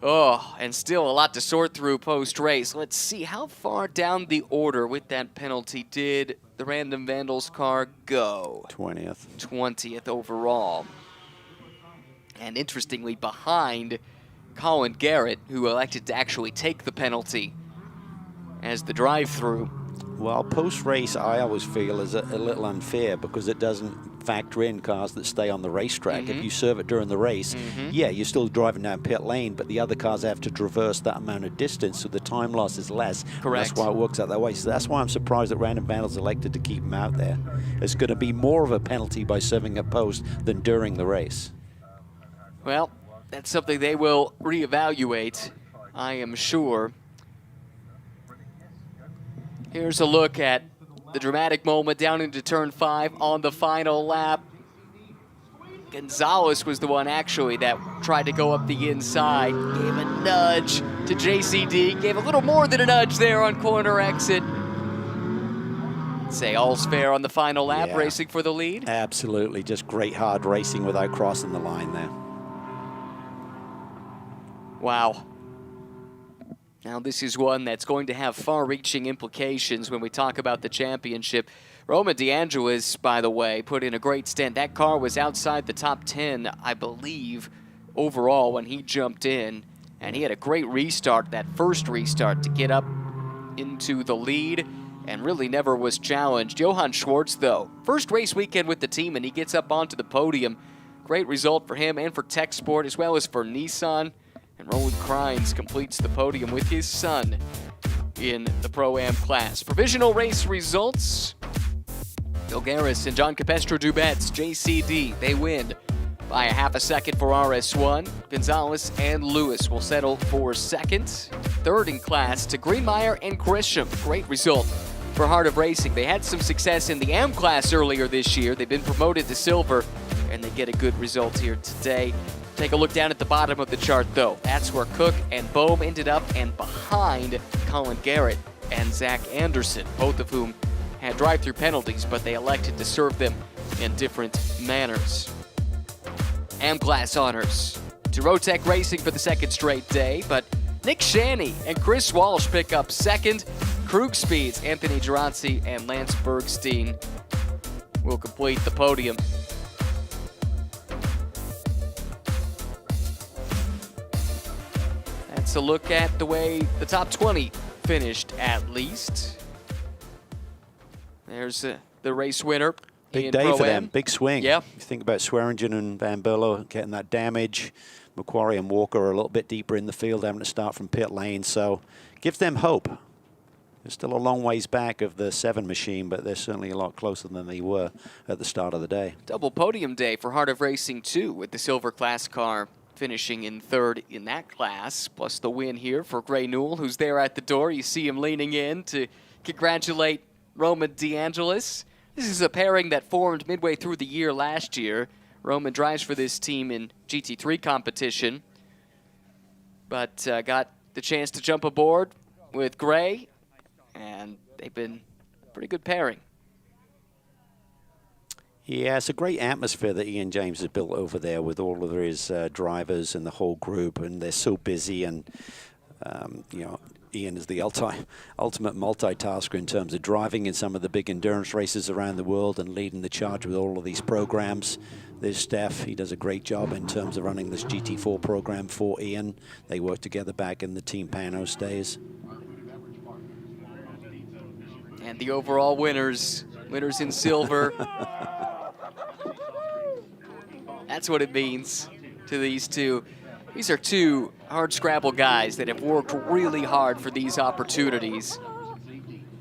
Oh, and still a lot to sort through post-race. Let's see how far down the order with that penalty did the Random Vandals car go. 20th. 20th overall. And interestingly, behind Colin Garrett, who elected to actually take the penalty as the drive-through. Well, post-race, I always feel is a little unfair because it doesn't factor in cars that stay on the racetrack. If you serve it during the race, yeah, you're still driving down pit lane, but the other cars have to traverse that amount of distance, so the time loss is less. Correct. That's why it works out that way. So that's why I'm surprised that Random Vandals elected to keep him out there. It's going to be more of a penalty by serving a post than during the race. Well, that's something they will reevaluate, I am sure. Here's a look at the dramatic moment down into turn 5 on the final lap. Gonzalez was the one actually that tried to go up the inside, gave a nudge to JCD, gave a little more than a nudge there on corner exit. Say all's fair on the final lap, Yeah. racing for the lead. Absolutely, just great hard racing without crossing the line there. Wow. Now this is one that's going to have far-reaching implications when we talk about the championship. Roman DeAngelis, by the way, put in a great stint. That car was outside the top 10, I believe, overall when he jumped in. And he had a great restart, that first restart, to get up into the lead and really never was challenged. Johann Schwartz, though, first race weekend with the team, and he gets up onto the podium. Great result for him and for Tech Sport, as well as for Nissan. And Roland Kreins completes the podium with his son in the Pro-Am class. Provisional race results. Filgaris and John Capestro-Dubets, JCD, they win by a half a second for RS1. Gonzalez and Lewis will settle for second. Third in class to Greenmeyer and Grisham. Great result for Heart of Racing. They had some success in the AM class earlier this year. They've been promoted to silver, and they get a good result here today. Take a look down at the bottom of the chart, though. That's where Cook and Boehm ended up, and behind Colin Garrett and Zach Anderson, both of whom had drive-through penalties, but they elected to serve them in different manners. AM class honors to Rotec Racing for the second straight day, but Nick Shaney and Chris Walsh pick up second. Krug Speeds, Anthony Gerazzi and Lance Bergstein will complete the podium. That's a look at the way the top 20 finished, at least. There's the race winner. Big day for them, big swing. Yeah. You think about Swearingen and Van Berlo getting that damage. Macquarie and Walker are a little bit deeper in the field, having to start from pit lane, so gives them hope. They're still a long ways back of the 7 machine, but they're certainly a lot closer than they were at the start of the day. Double podium day for Heart of Racing 2 with the silver class car finishing in third in that class, plus the win here for Gray Newell, who's there at the door. You see him leaning in to congratulate Roman DeAngelis. This is a pairing that formed midway through the year last year. Roman drives for this team in GT3 competition, but got the chance to jump aboard with Gray, and they've been a pretty good pairing. Yeah, it's a great atmosphere that Ian James has built over there with all of his drivers and the whole group, and they're so busy. And you know, Ian is the ultimate multitasker in terms of driving in some of the big endurance races around the world and leading the charge with all of these programs. There's Steph. He does a great job in terms of running this GT4 program for Ian. They work together back in the Team Panos days. And the overall winners in silver. That's what it means to these two. These are two hard-scrabble guys that have worked really hard for these opportunities.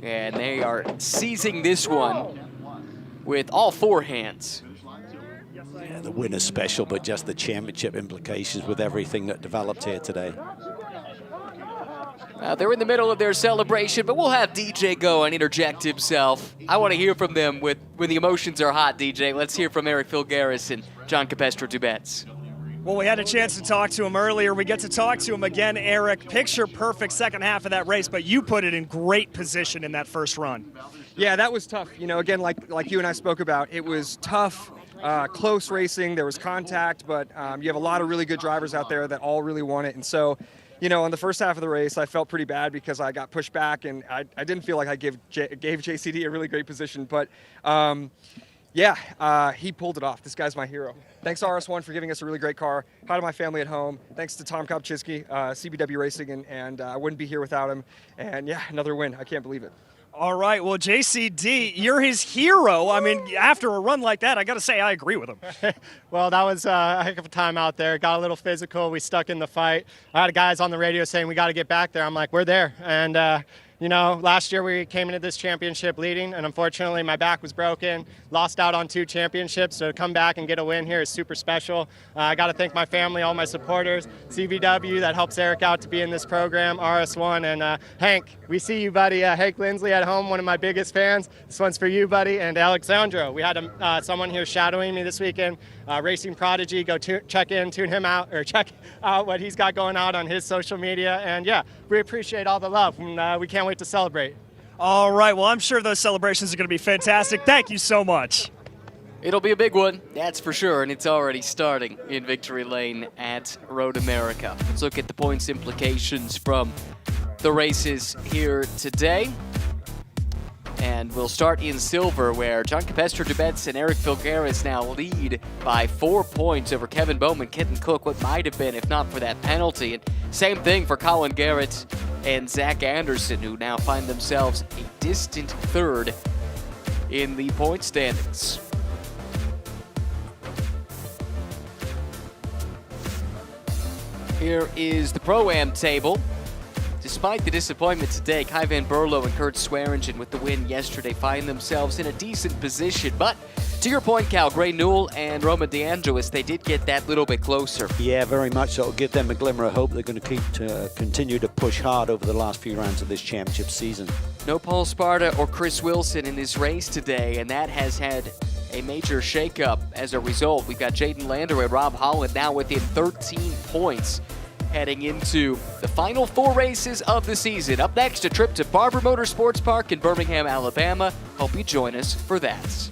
And they are seizing this one with all four hands. Yeah, the winner's special, but just the championship implications with everything that developed here today. They're in the middle of their celebration, but we'll have DJ go and interject himself. I want to hear from them when the emotions are hot, DJ. Let's hear from Eric Filgaris and John Capestro-Dubets. Well, we had a chance to talk to him earlier. We get to talk to him again, Eric. Picture perfect second half of that race, but you put it in great position in that first run. Yeah, that was tough. You know, again, like you and I spoke about, it was tough, close racing. There was contact, but you have a lot of really good drivers out there that all really want it. And so, you know, in the first half of the race, I felt pretty bad because I got pushed back, and I didn't feel like I gave JCD a really great position. But, yeah, he pulled it off. This guy's my hero. Thanks to RS1 for giving us a really great car. Hi to my family at home. Thanks to Tom Kopchiski, CBW Racing, and I wouldn't be here without him. And, yeah, another win. I can't believe it. All right, well, JCD, you're his hero. I mean, after a run like that, I got to say I agree with him. Well, that was a heck of a time out there. Got a little physical. We stuck in the fight. I had guys on the radio saying, we got to get back there. I'm like, we're there. And, you know, last year we came into this championship leading, and unfortunately my back was broken. Lost out on 2 championships, so to come back and get a win here is super special. I got to thank my family, all my supporters, CVW that helps Eric out to be in this program, RS1, and Hank, we see you, buddy. Hank Lindsley at home, one of my biggest fans. This one's for you, buddy, and Alexandro. We had someone here shadowing me this weekend, Racing Prodigy. Go check in, tune him out, or check out what he's got going on his social media. And yeah, we appreciate all the love, and we can't wait to celebrate. All right, well, I'm sure those celebrations are going to be fantastic. Thank you so much. It'll be a big one, that's for sure, and it's already starting in Victory Lane at Road America. Let's look at the points implications from the races here today. And we'll start in silver, where John Capestro-Dubets and Eric Filgaris now lead by 4 points over Kevin Bowman, Kitten Cook, what might have been if not for that penalty. And same thing for Colin Garrett and Zach Anderson, who now find themselves a distant third in the point standings. Here is the Pro-Am table. Despite the disappointment today, Kai Van Berlo and Kurt Swearingen with the win yesterday find themselves in a decent position. But to your point, Cal, Gray Newell and Roma DeAngelis, they did get that little bit closer. Yeah, very much so. It'll give them a glimmer of hope. They're going to continue to push hard over the last few rounds of this championship season. No Paul Sparta or Chris Wilson in this race today, and that has had a major shakeup as a result. We've got Jaden Lander and Rob Holland now within 13 points heading into the final 4 races of the season. Up next, a trip to Barber Motorsports Park in Birmingham, Alabama. Hope you join us for that.